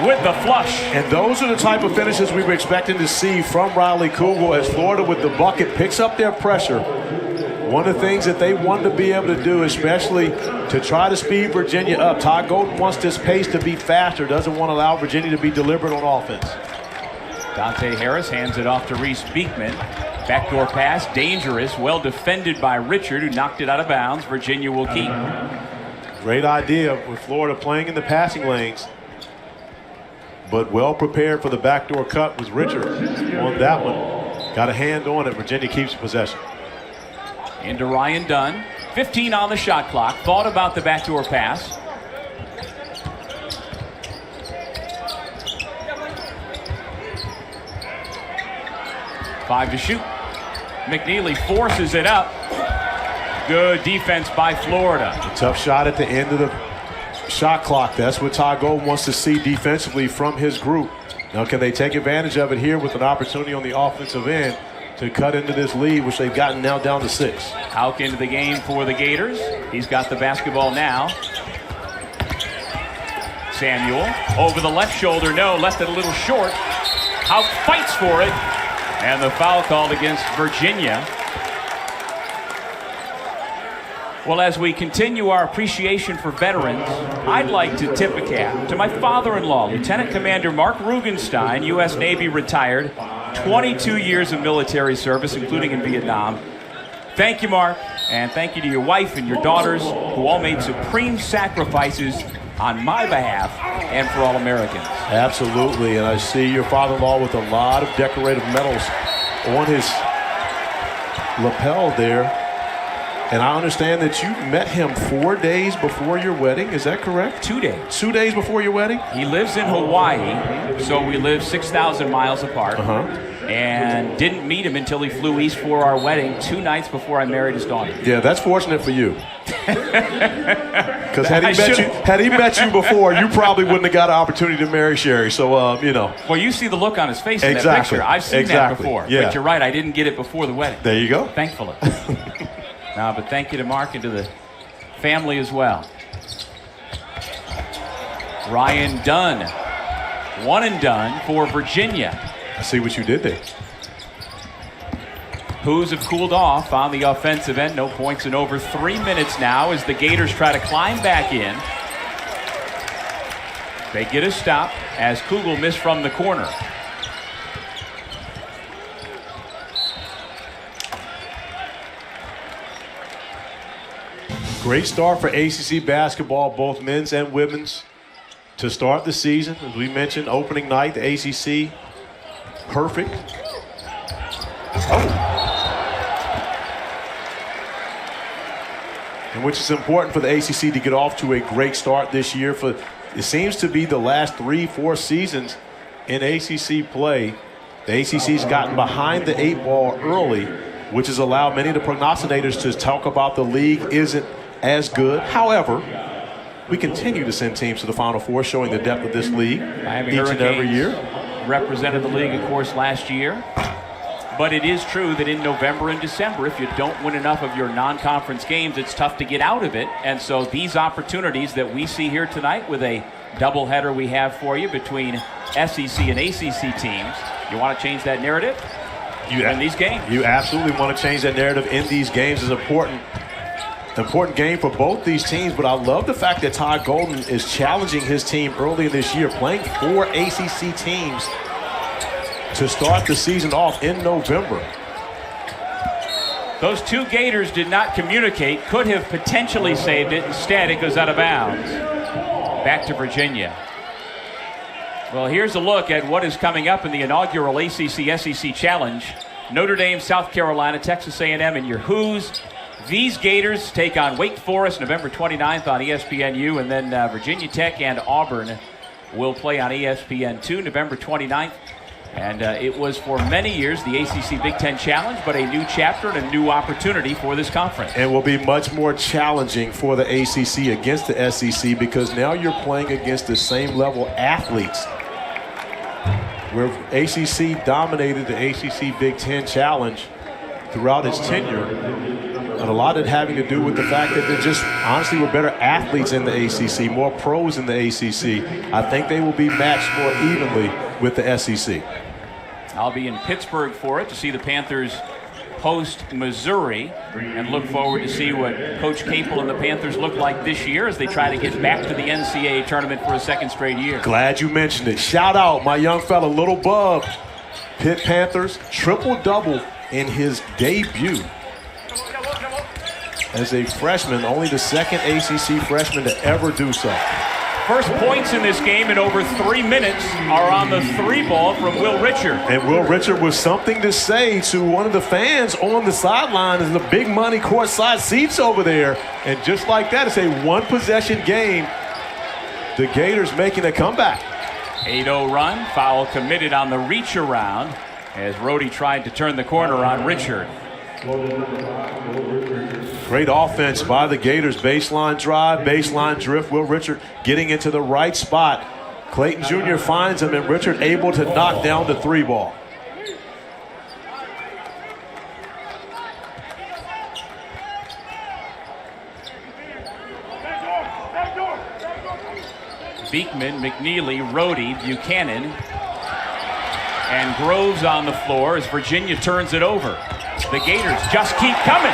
with the flush. And those are the type of finishes we were expecting to see from Riley Kugel as Florida with the bucket picks up their pressure. One of the things that they want to be able to do, especially to try to speed Virginia up. Todd Golden wants this pace to be faster, doesn't want to allow Virginia to be deliberate on offense. Dante Harris hands it off to Reese Beekman. Backdoor pass, dangerous, well defended by Richard, who knocked it out of bounds. Virginia will keep. Great idea with Florida playing in the passing lanes, but well prepared for the backdoor cut was Richard on that one. Got a hand on it. Virginia keeps possession. Into Ryan Dunn. 15 on the shot clock. Thought about the backdoor pass. Five to shoot. McNeely forces it up. Good defense by Florida. A tough shot at the end of the shot clock. That's what Todd Golden wants to see defensively from his group. Now, can they take advantage of it here with an opportunity on the offensive end to cut into this lead, which they've gotten now down to 6? Hauk into the game for the Gators. He's got the basketball now. Samuel over the left shoulder. No, left it a little short. Hauk fights for it. And the foul called against Virginia. Well, as we continue our appreciation for veterans, I'd like to tip a cap to my father-in-law, Lieutenant Commander Mark Rugenstein, U.S. Navy retired, 22 years of military service, including in Vietnam. Thank you, Mark, and thank you to your wife and your daughters, who all made supreme sacrifices on my behalf and for all Americans. Absolutely, and I see your father-in-law with a lot of decorative medals on his lapel there. And I understand that you met him 4 days before your wedding. Is that correct? 2 days. 2 days before your wedding? He lives in Hawaii, so we live 6,000 miles apart. And didn't meet him until he flew east for our wedding 2 nights before I married his daughter. Yeah, that's fortunate for you. Because had he met you before, you probably wouldn't have got an opportunity to marry Sherry. So, you know. Well, you see the look on his face in that picture. I've seen that before. Yeah. But you're right, I didn't get it before the wedding. There you go. Thankfully. No, but thank you to Mark and to the family as well. Ryan Dunn. One and done for Virginia. I see what you did there. Who's have cooled off on the offensive end. No points in over 3 minutes now as the Gators try to climb back in. They get a stop as Kugel missed from the corner. Great start for ACC basketball, both men's and women's, to start the season. As we mentioned, opening night, the ACC, perfect. And which is important for the ACC to get off to a great start this year. It seems to be the last 3-4 seasons in ACC play, the ACC's gotten behind the 8 ball early, which has allowed many of the prognosticators to talk about the league isn't as good. However, we continue to send teams to the Final Four, showing the depth of this league each and every year. Represented the league, of course, last year. But it is true that in November and December, if you don't win enough of your non-conference games, it's tough to get out of it. And so these opportunities that we see here tonight with a doubleheader we have for you between SEC and ACC teams, you want to change that narrative? In these games. You absolutely want to change that narrative in these games. It's important game for both these teams, but I love the fact that Todd Golden is challenging his team early in this year, playing 4 ACC teams to start the season off in November. Those 2 Gators did not communicate, could have potentially saved it. Instead, it goes out of bounds. Back to Virginia. Well, here's a look at what is coming up in the inaugural ACC-SEC Challenge. Notre Dame, South Carolina, Texas A&M, and your Who's. These Gators take on Wake Forest November 29th on ESPNU, and then Virginia Tech and Auburn will play on ESPN2 November 29th. And it was for many years the ACC Big Ten Challenge, but a new chapter and a new opportunity for this conference. And will be much more challenging for the ACC against the SEC, because now you're playing against the same level athletes. Where ACC dominated the ACC Big Ten Challenge throughout its tenure, and a lot of it having to do with the fact that there just honestly were better athletes in the ACC, more pros in the ACC. I think they will be matched more evenly with the SEC. I'll be in Pittsburgh for it to see the Panthers host Missouri, and look forward to see what Coach Capel and the Panthers look like this year as they try to get back to the NCAA tournament for a second straight year. Glad you mentioned it. Shout out my young fella, Little Bub. Pitt Panthers triple-double in his debut as a freshman, only the second ACC freshman to ever do so. First points in this game in over 3 minutes are on the 3-ball from Will Richard. And Will Richard was something to say to one of the fans on the sideline in the big money courtside seats over there. And just like that, it's a one-possession game. The Gators making a comeback. 8-0 run, foul committed on the reach around as Rhodey tried to turn the corner on Richard. Great offense by the Gators. Baseline drive, baseline drift. Will Richard getting into the right spot. Clayton Jr. finds him, and Richard able to knock down the 3-ball. Beekman, McNeely, Rhodey, Buchanan, and Groves on the floor as Virginia turns it over. The Gators just keep coming.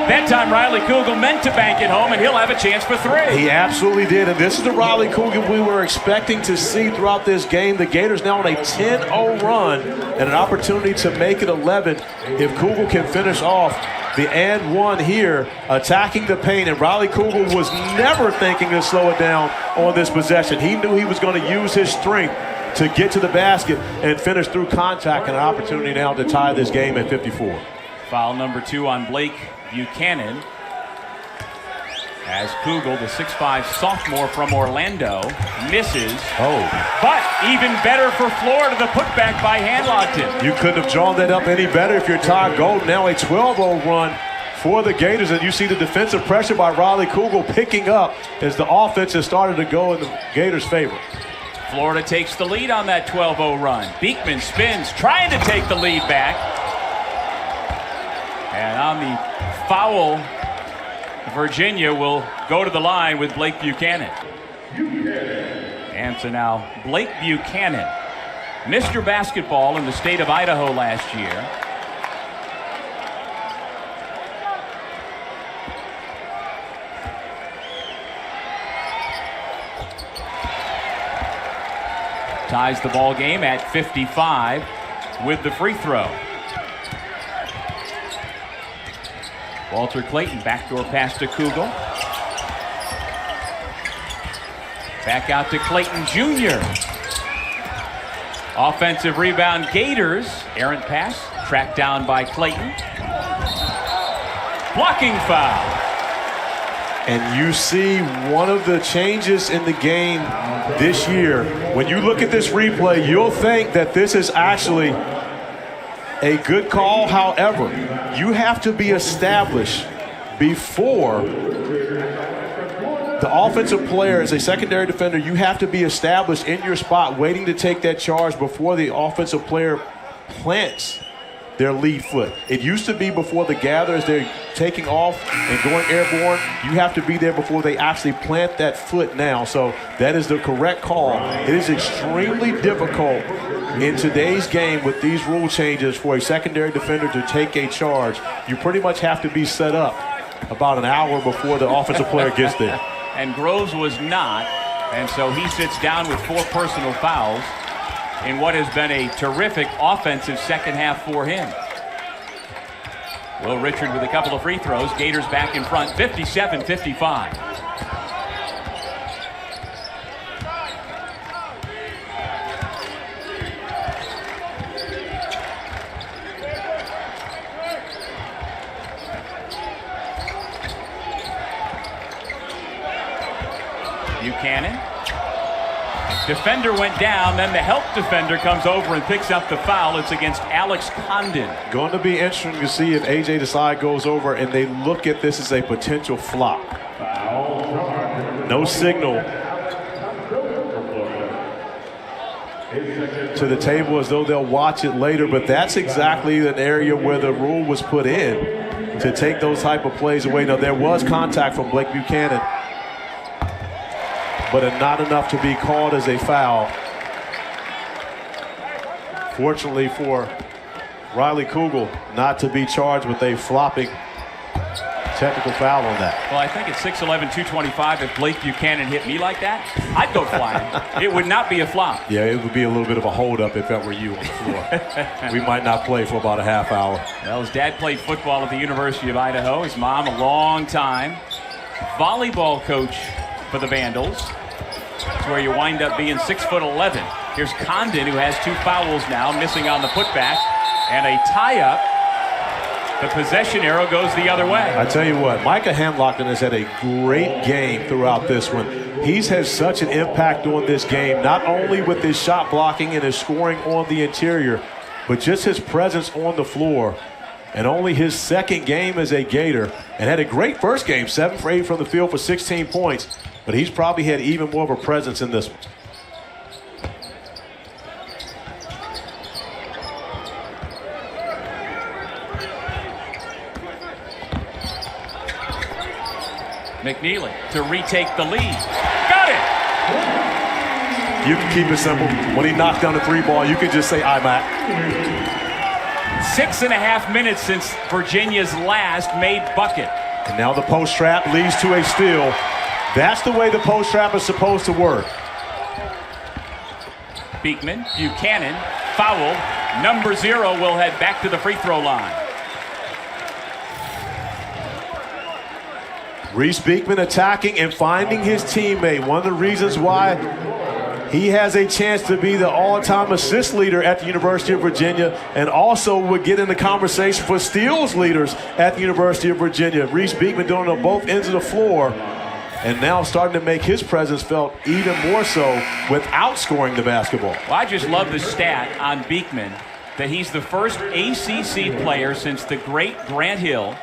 That time Riley Kugel meant to bank it home, and he'll have a chance for 3. He absolutely did, and this is the Riley Kugel we were expecting to see throughout this game. The Gators now on a 10-0 run and an opportunity to make it 11 if Kugel can finish off the and one here, attacking the paint, and Riley Kugel was never thinking to slow it down on this possession. He knew he was going to use his strength to get to the basket and finish through contact, and an opportunity now to tie this game at 54. Foul number 2 on Blake Buchanan as Kugel, the 6'5" sophomore from Orlando, misses. But even better for Florida, the putback by Hanlogton. You couldn't have drawn that up any better if you're Todd Golden. Now a 12-0 run for the Gators, and you see the defensive pressure by Riley Kugel picking up as the offense has started to go in the Gators' favor. Florida takes the lead on that 12-0 run. Beekman spins, trying to take the lead back. And on the foul, Virginia will go to the line with Blake Buchanan. And so now Blake Buchanan, Mr. Basketball in the state of Idaho last year. Ties the ball game at 55 with the free throw. Walter Clayton, backdoor pass to Kugel. Back out to Clayton Jr. Offensive rebound, Gators. Errant pass, tracked down by Clayton. Blocking foul. And you see one of the changes in the game this year. When you look at this replay, you'll think that this is actually a good call. However, you have to be established before the offensive player as a secondary defender. You have to be established in your spot, waiting to take that charge before the offensive player plants their lead foot. It used to be before the gatherers, they're taking off and going airborne. You have to be there before they actually plant that foot now. So that is the correct call. It is extremely difficult in today's game with these rule changes for a secondary defender to take a charge. You pretty much have to be set up about an hour before the offensive player gets there. And Groves was not, and so he sits down with 4 personal fouls in what has been a terrific offensive second half for him. Will Richard with a couple of free throws. Gators back in front, 57-55. Buchanan. Defender went down, then the help defender comes over and picks up the foul. It's against Alex Condon. Going to be interesting to see if A.J. Desai goes over and they look at this as a potential flop. No signal to the table as though they'll watch it later, but that's exactly an area where the rule was put in to take those type of plays away. Now, there was contact from Blake Buchanan, but not enough to be called as a foul. Fortunately for Riley Kugel not to be charged with a flopping technical foul on that. Well, I think at 6'11", 225, if Blake Buchanan hit me like that, I'd go flying. It would not be a flop. Yeah, it would be a little bit of a hold-up if that were you on the floor. We might not play for about a half hour. Well, his dad played football at the University of Idaho. His mom, a long time volleyball coach for the Vandals. That's where you wind up being 6'11". Here's Condon, who has 2 fouls now, missing on the putback, and a tie-up. The possession arrow goes the other way. I tell you what, Micah Hamlockton has had a great game throughout this one. He's had such an impact on this game, not only with his shot blocking and his scoring on the interior, but just his presence on the floor. And only his second game as a Gator, and had a great first game, 7 for 8 from the field for 16 points. But he's probably had even more of a presence in this one. McNeely to retake the lead. Got it! You can keep it simple. When he knocks down the 3 ball, you can just say, I'm at. 6.5 minutes since Virginia's last made bucket. And now the post trap leads to a steal. That's the way the post trap is supposed to work. Beekman, Buchanan, fouled. Number 0 will head back to the free throw line. Reese Beekman attacking and finding his teammate. One of the reasons why he has a chance to be the all-time assist leader at the University of Virginia, and also would get in the conversation for steals leaders at the University of Virginia. Reese Beekman doing it on both ends of the floor, and now starting to make his presence felt even more so without scoring the basketball. Well, I just love the stat on Beekman that he's the first ACC player since the great Grant Hill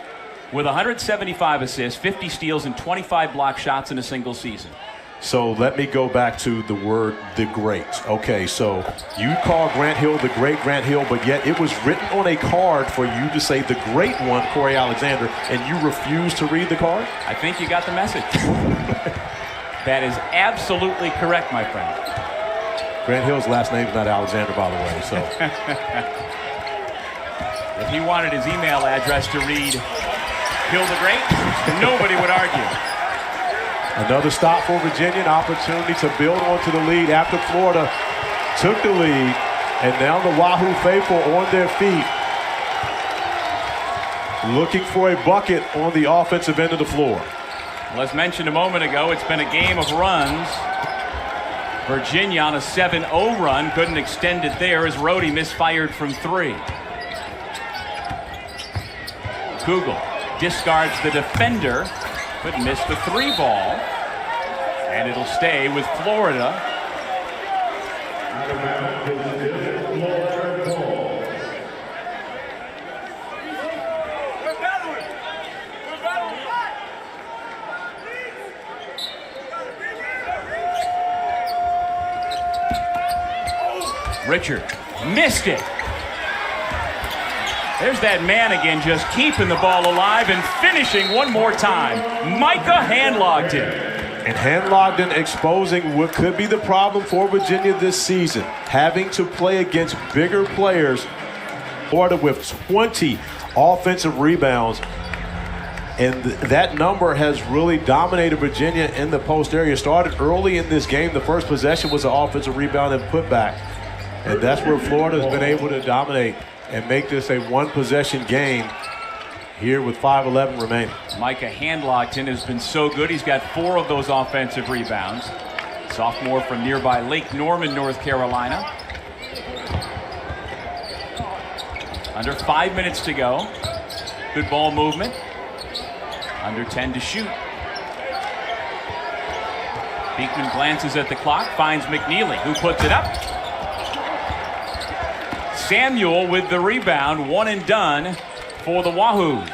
with 175 assists, 50 steals, and 25 block shots in a single season. So let me go back to the word the great. Okay, so you call Grant Hill the great Grant Hill, but yet it was written on a card for you to say the great one, Corey Alexander, and you refuse to read the card? I think you got the message. That is absolutely correct, my friend. Grant Hill's last name is not Alexander, by the way, so. If he wanted his email address to read Hill the Great, nobody would argue. Another stop for Virginia, an opportunity to build onto the lead after Florida took the lead, and now the Wahoo faithful on their feet, looking for a bucket on the offensive end of the floor. Well, as mentioned a moment ago, it's been a game of runs. Virginia on a 7-0 run, couldn't extend it there as Rhodey misfired from 3. Kugel discards the defender, but missed the 3 ball. And it'll stay with Florida. Richard missed it. There's that man again, just keeping the ball alive and finishing one more time. Micah Hamlockton. And Hamlockton exposing what could be the problem for Virginia this season, having to play against bigger players. Florida with 20 offensive rebounds. And that number has really dominated Virginia in the post area. Started early in this game. The first possession was an offensive rebound and putback. And that's where Florida has been able to dominate and make this a one-possession game here with 5:11 remaining. Micah Hamlockton has been so good. He's got 4 of those offensive rebounds. Sophomore from nearby Lake Norman, North Carolina. Under 5 minutes to go. Good ball movement. Under 10 to shoot. Beekman glances at the clock, finds McNeely, who puts it up. Samuel with the rebound, 1 and done for the Wahoos.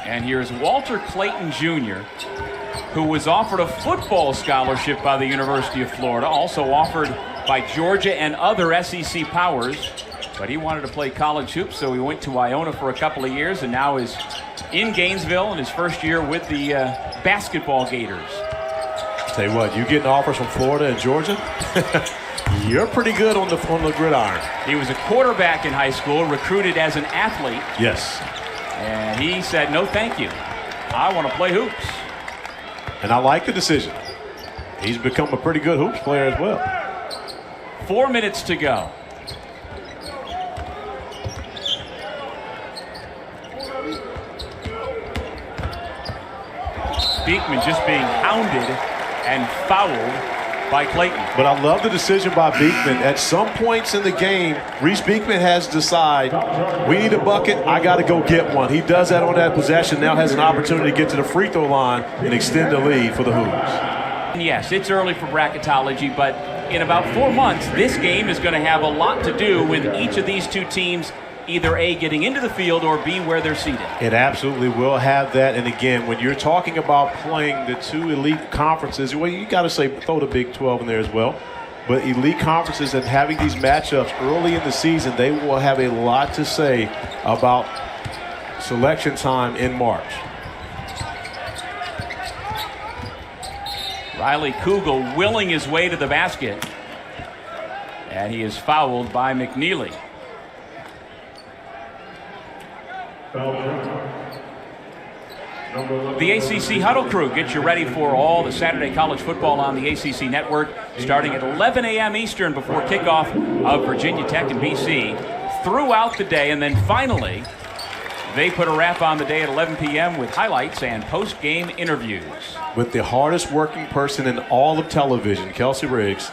And here's Walter Clayton Jr., who was offered a football scholarship by the University of Florida, also offered by Georgia and other SEC powers, but he wanted to play college hoops, so he went to Iona for a couple of years and now is in Gainesville in his first year with the basketball Gators. Tell you what, you getting offers from Florida and Georgia? You're pretty good on the gridiron. He was a quarterback in high school, recruited as an athlete. Yes. And he said, no, thank you. I want to play hoops. And I like the decision. He's become a pretty good hoops player as well. 4 minutes to go. Beekman just being hounded and fouled by Clayton. But I love the decision by Beekman. At some points in the game, Reese Beekman has to decide, we need a bucket, I got to go get one. He does that on that possession, now has an opportunity to get to the free throw line and extend the lead for the Hoops. Yes, it's early for bracketology, but in about 4 months, this game is going to have a lot to do with each of these two teams either A, getting into the field, or B, where they're seated. It absolutely will have that. And again, when you're talking about playing the two elite conferences, well, you got to say throw the Big 12 in there as well. But elite conferences and having these matchups early in the season, they will have a lot to say about selection time in March. Riley Kugel willing his way to the basket. And he is fouled by McNeely. The ACC Huddle Crew gets you ready for all the Saturday college football on the ACC Network, starting at 11 a.m. Eastern before kickoff of Virginia Tech and BC throughout the day. And then finally, they put a wrap on the day at 11 p.m. with highlights and post-game interviews. With the hardest working person in all of television, Kelsey Riggs,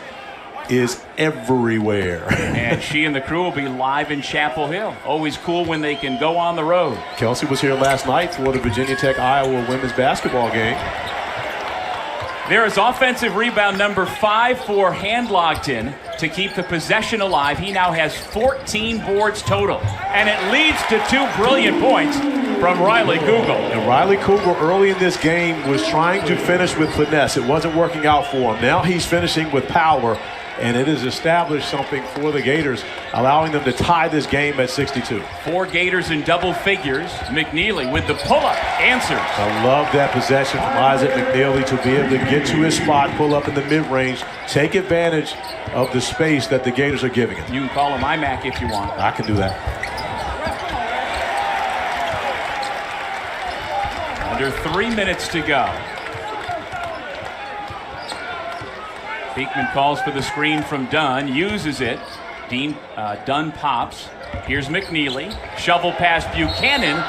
is everywhere. And she and the crew will be live in Chapel Hill. Always cool when they can go on the road. Kelsey was here last night for the Virginia Tech-Iowa women's basketball game. There is offensive rebound number 5 for Handlockton to keep the possession alive. He now has 14 boards total. And it leads to 2 brilliant points from Riley Kugel. And Riley Kugel early in this game was trying to finish with finesse. It wasn't working out for him. Now he's finishing with power. And it has established something for the Gators, allowing them to tie this game at 62. 4 Gators in double figures. McNeely with the pull-up answers. I love that possession from Isaac McNeely to be able to get to his spot, pull up in the mid-range, take advantage of the space that the Gators are giving him. You can call him iMac if you want. I can do that. Under 3 minutes to go. Beekman calls for the screen from Dunn, uses it. Dunn pops. Here's McNeely. Shovel past Buchanan,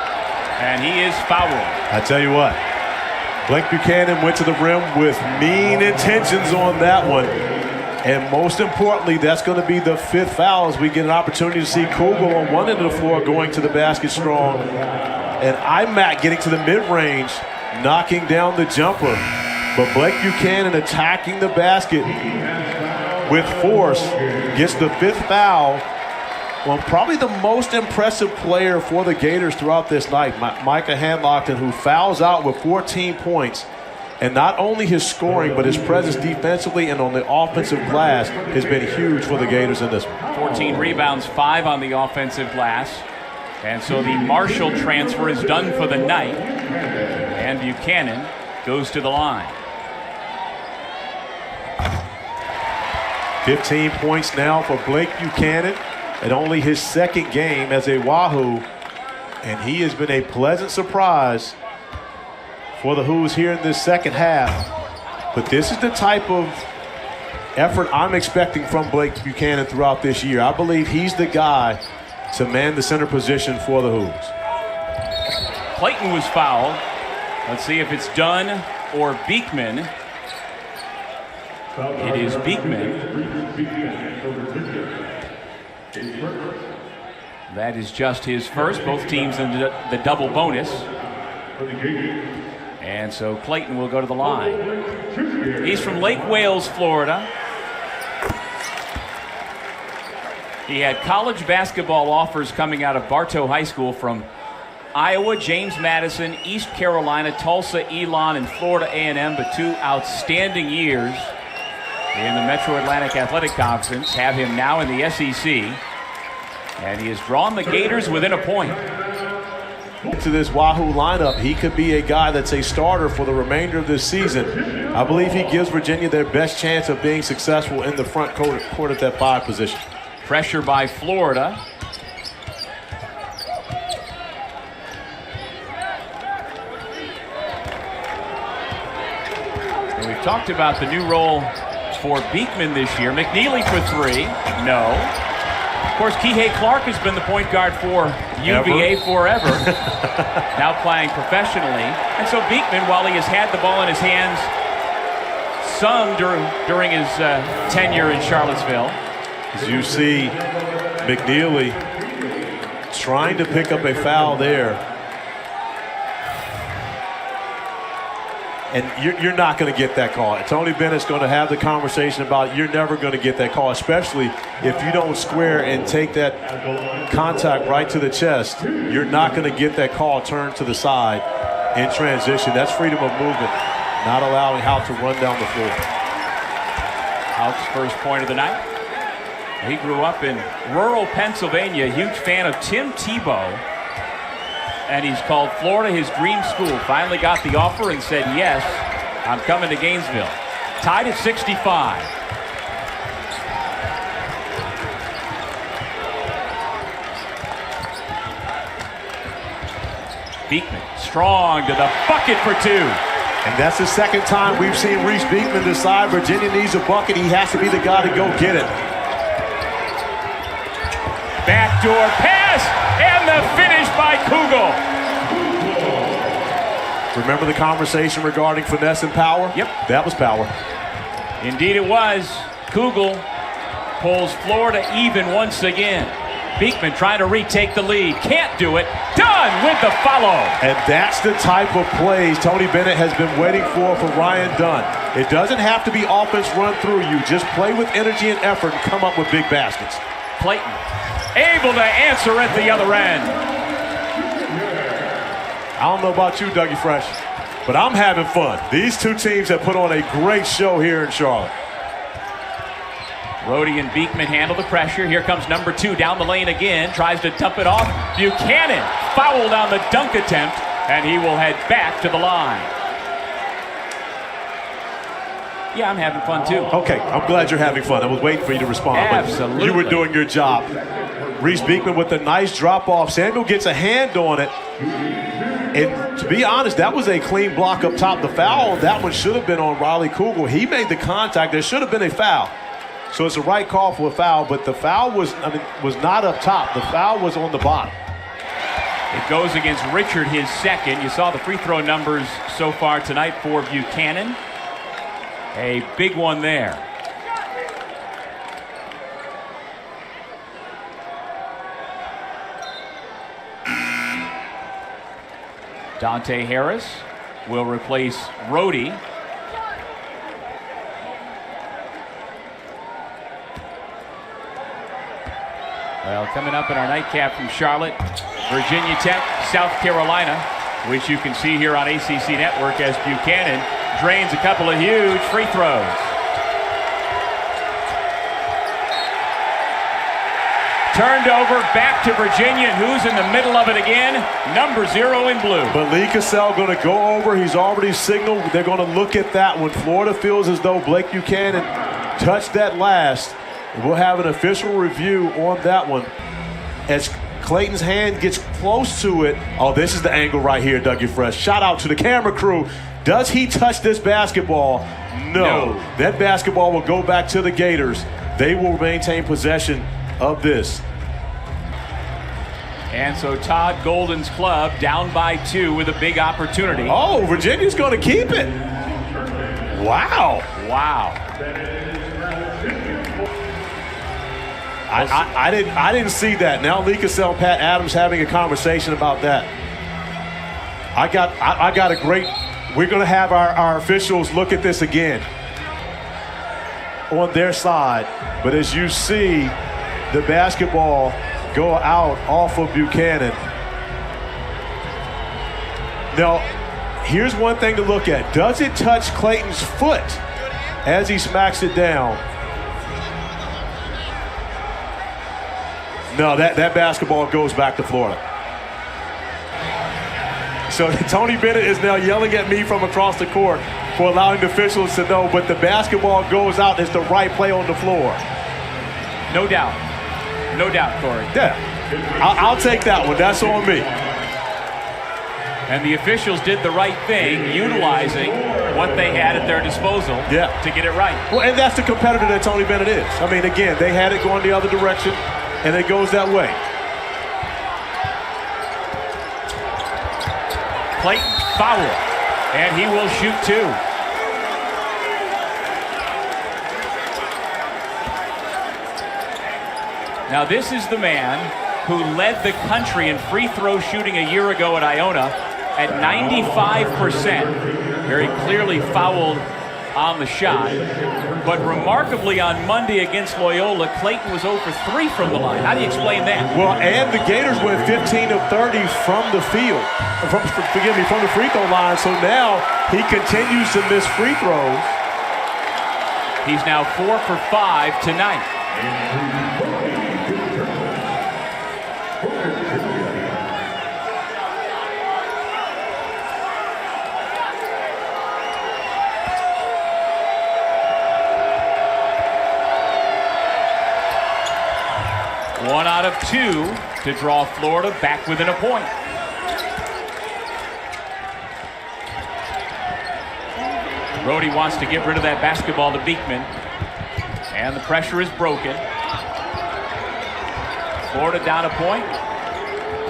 and he is fouled. I tell you what, Blake Buchanan went to the rim with mean intentions on that one. And most importantly, that's going to be the 5th foul as we get an opportunity to see Kugel on one end of the floor going to the basket strong. And iMac getting to the mid-range, knocking down the jumper. But Blake Buchanan attacking the basket with force gets the 5th foul on probably the most impressive player for the Gators throughout this night, Micah Handlockton, who fouls out with 14 points. And not only his scoring, but his presence defensively and on the offensive glass has been huge for the Gators in this one. 14 rebounds, 5 on the offensive glass. And so the Marshall transfer is done for the night. And Buchanan goes to the line. 15 points now for Blake Buchanan at only his 2nd game as a Wahoo. And he has been a pleasant surprise for the Hoos here in this second half. But this is the type of effort I'm expecting from Blake Buchanan throughout this year. I believe he's the guy to man the center position for the Hoos. Clayton was fouled. Let's see if it's Dunn or Beekman. It is Beekman. That is just his first. Both teams in the double bonus. And so Clayton will go to the line. He's from Lake Wales, Florida. He had college basketball offers coming out of Bartow High School from Iowa, James Madison, East Carolina, Tulsa, Elon, and Florida A&M, but 2 outstanding years in the Metro Atlantic Athletic Conference. Have him now in the SEC. And he has drawn the Gators within a point. To this Wahoo lineup, he could be a guy that's a starter for the remainder of this season. I believe he gives Virginia their best chance of being successful in the front court at that 5 position. Pressure by Florida. And we've talked about the new role for Beekman this year. McNeely for 3. No. Of course, Kihei Clark has been the point guard for UVA forever. Now playing professionally. And so Beekman, while he has had the ball in his hands some during his tenure in Charlottesville. As you see McNeely trying to pick up a foul there. And you're not going to get that call. Tony Bennett's going to have the conversation about you're never going to get that call, especially if you don't square and take that contact right to the chest. You're not going to get that call turned to the side in transition. That's freedom of movement, not allowing Houck to run down the floor. Houck's first point of the night. He grew up in rural Pennsylvania, huge fan of Tim Tebow. And he's called Florida his dream school. Finally got the offer and said, yes, I'm coming to Gainesville. Tied at 65. Beekman, strong to the bucket for 2. And that's the second time we've seen Reese Beekman decide Virginia needs a bucket. He has to be the guy to go get it. Backdoor pass, and the finish by Kugel. Remember the conversation regarding finesse and power? Yep. That was power. Indeed it was. Kugel pulls Florida even once again. Beekman trying to retake the lead. Can't do it. Done with the follow. And that's the type of plays Tony Bennett has been waiting for Ryan Dunn. It doesn't have to be offense run through you. Just play with energy and effort and come up with big baskets. Clayton able to answer at the other end. I don't know about you, Dougie Fresh, but I'm having fun. These two teams have put on a great show here in Charlotte. Rhodey and Beekman handle the pressure. Here comes number 2 down the lane again. Tries to dump it off. Buchanan fouled on the dunk attempt, and he will head back to the line. Yeah, I'm having fun too. Okay, I'm glad you're having fun. I was waiting for you to respond. Absolutely. But you were doing your job. Reese Beekman with a nice drop off. Samuel gets a hand on it. And to be honest, that was a clean block up top. The foul, that one should have been on Riley Kugel. He made the contact. There should have been a foul. So it's a right call for a foul, but the foul was not up top. The foul was on the bottom. It goes against Richard, his second. You saw the free throw numbers so far tonight for Buchanan. A big one there. Dante Harris will replace Rhodey. Well, coming up in our nightcap from Charlotte, Virginia Tech, South Carolina, which you can see here on ACC Network as Buchanan drains a couple of huge free throws. Turned over, back to Virginia, who's in the middle of it again, number 0 in blue. But Lee Cassell going to go over. He's already signaled. They're going to look at that one. Florida feels as though Blake Buchanan touched that last. We'll have an official review on that one. As Clayton's hand gets close to it. Oh, this is the angle right here, Dougie Fresh. Shout out to the camera crew. Does he touch this basketball? No. That basketball will go back to the Gators. They will maintain possession of this. And so Todd Golden's club down by 2 with a big opportunity. Oh, Virginia's going to keep it. Wow. Wow. I didn't see that. Now Lee Cassell and Pat Adams having a conversation about that. I got a great. We're going to have our officials look at this again on their side. But as you see the basketball go out off of Buchanan. Now, here's one thing to look at. Does it touch Clayton's foot as he smacks it down? No, that basketball goes back to Florida. So Tony Bennett is now yelling at me from across the court for allowing the officials to know, but the basketball goes out. It's the right play on the floor. No doubt. No doubt, Corey. Yeah, I'll take that one. That's on me. And the officials did the right thing, utilizing what they had at their disposal to get it right. Well, and that's the competitor that Tony Bennett is. I mean, again, they had it going the other direction, and it goes that way. Clayton, foul, and he will shoot 2. Now, this is the man who led the country in free throw shooting a year ago at Iona at 95%. Very clearly fouled on the shot. But remarkably, on Monday against Loyola, Clayton was 0 for 3 from the line. How do you explain that? Well, and the Gators went 15 of 30 from the field. From the free throw line. So now he continues to miss free throws. He's now 4 for 5 tonight. One out of 2 to draw Florida back within a point. Brody wants to get rid of that basketball to Beekman. And the pressure is broken. Florida down a point.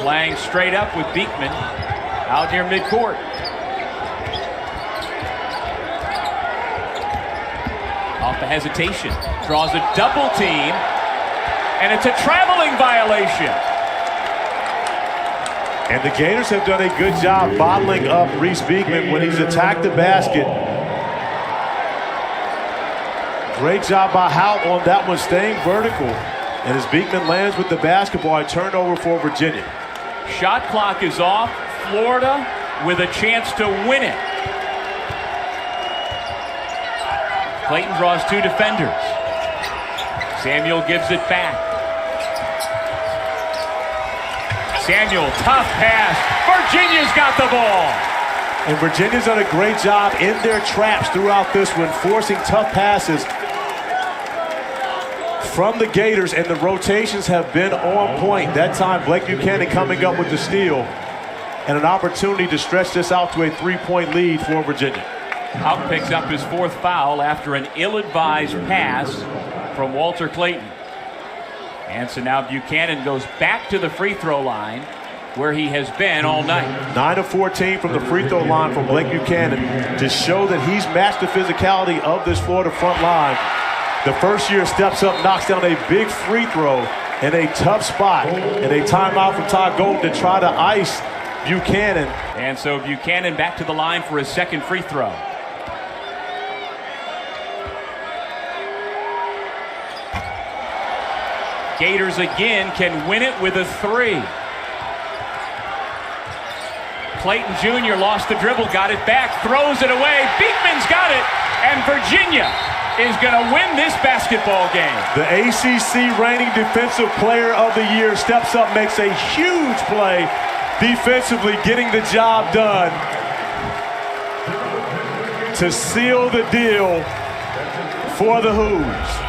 Playing straight up with Beekman out near midcourt. Off the hesitation. Draws a double team. And it's a traveling violation. And the Gators have done a good job bottling up Reese Beekman when he's attacked the basket. Great job by Hout on that one, staying vertical. And as Beekman lands with the basketball, a turnover for Virginia. Shot clock is off. Florida with a chance to win it. Clayton draws 2 defenders. Samuel gives it back. Samuel, tough pass. Virginia's got the ball. And Virginia's done a great job in their traps throughout this one, forcing tough passes from the Gators, and the rotations have been on point. That time, Blake Buchanan coming up with the steal and an opportunity to stretch this out to a 3-point lead for Virginia. Hout picks up his 4th foul after an ill-advised pass from Walter Clayton. And so now Buchanan goes back to the free throw line where he has been all night. 9 of 14 from the free throw line from Blake Buchanan to show that he's matched the physicality of this Florida front line. The first year steps up, knocks down a big free throw in a tough spot, and a timeout from Todd Golden to try to ice Buchanan. And so Buchanan back to the line for his 2nd free throw. Gators again can win it with a 3. Clayton Jr. lost the dribble, got it back, throws it away. Beekman's got it, and Virginia is going to win this basketball game. The ACC reigning defensive player of the year steps up, makes a huge play defensively, getting the job done to seal the deal for the Hoos.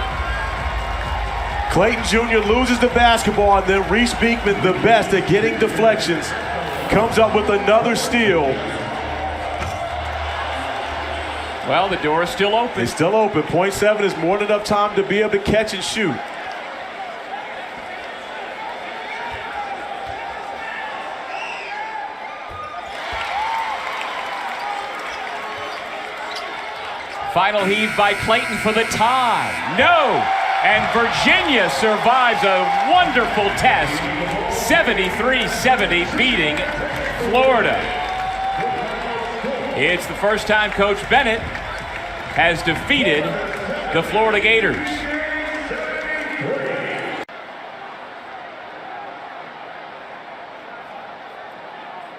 Clayton Jr. loses the basketball, and then Reese Beekman, the best at getting deflections, comes up with another steal. Well, the door is still open. It's still open. 0.7 is more than enough time to be able to catch and shoot. Final heave by Clayton for the tie. No! And Virginia survives a wonderful test, 73-70, beating Florida. It's the first time Coach Bennett has defeated the Florida Gators.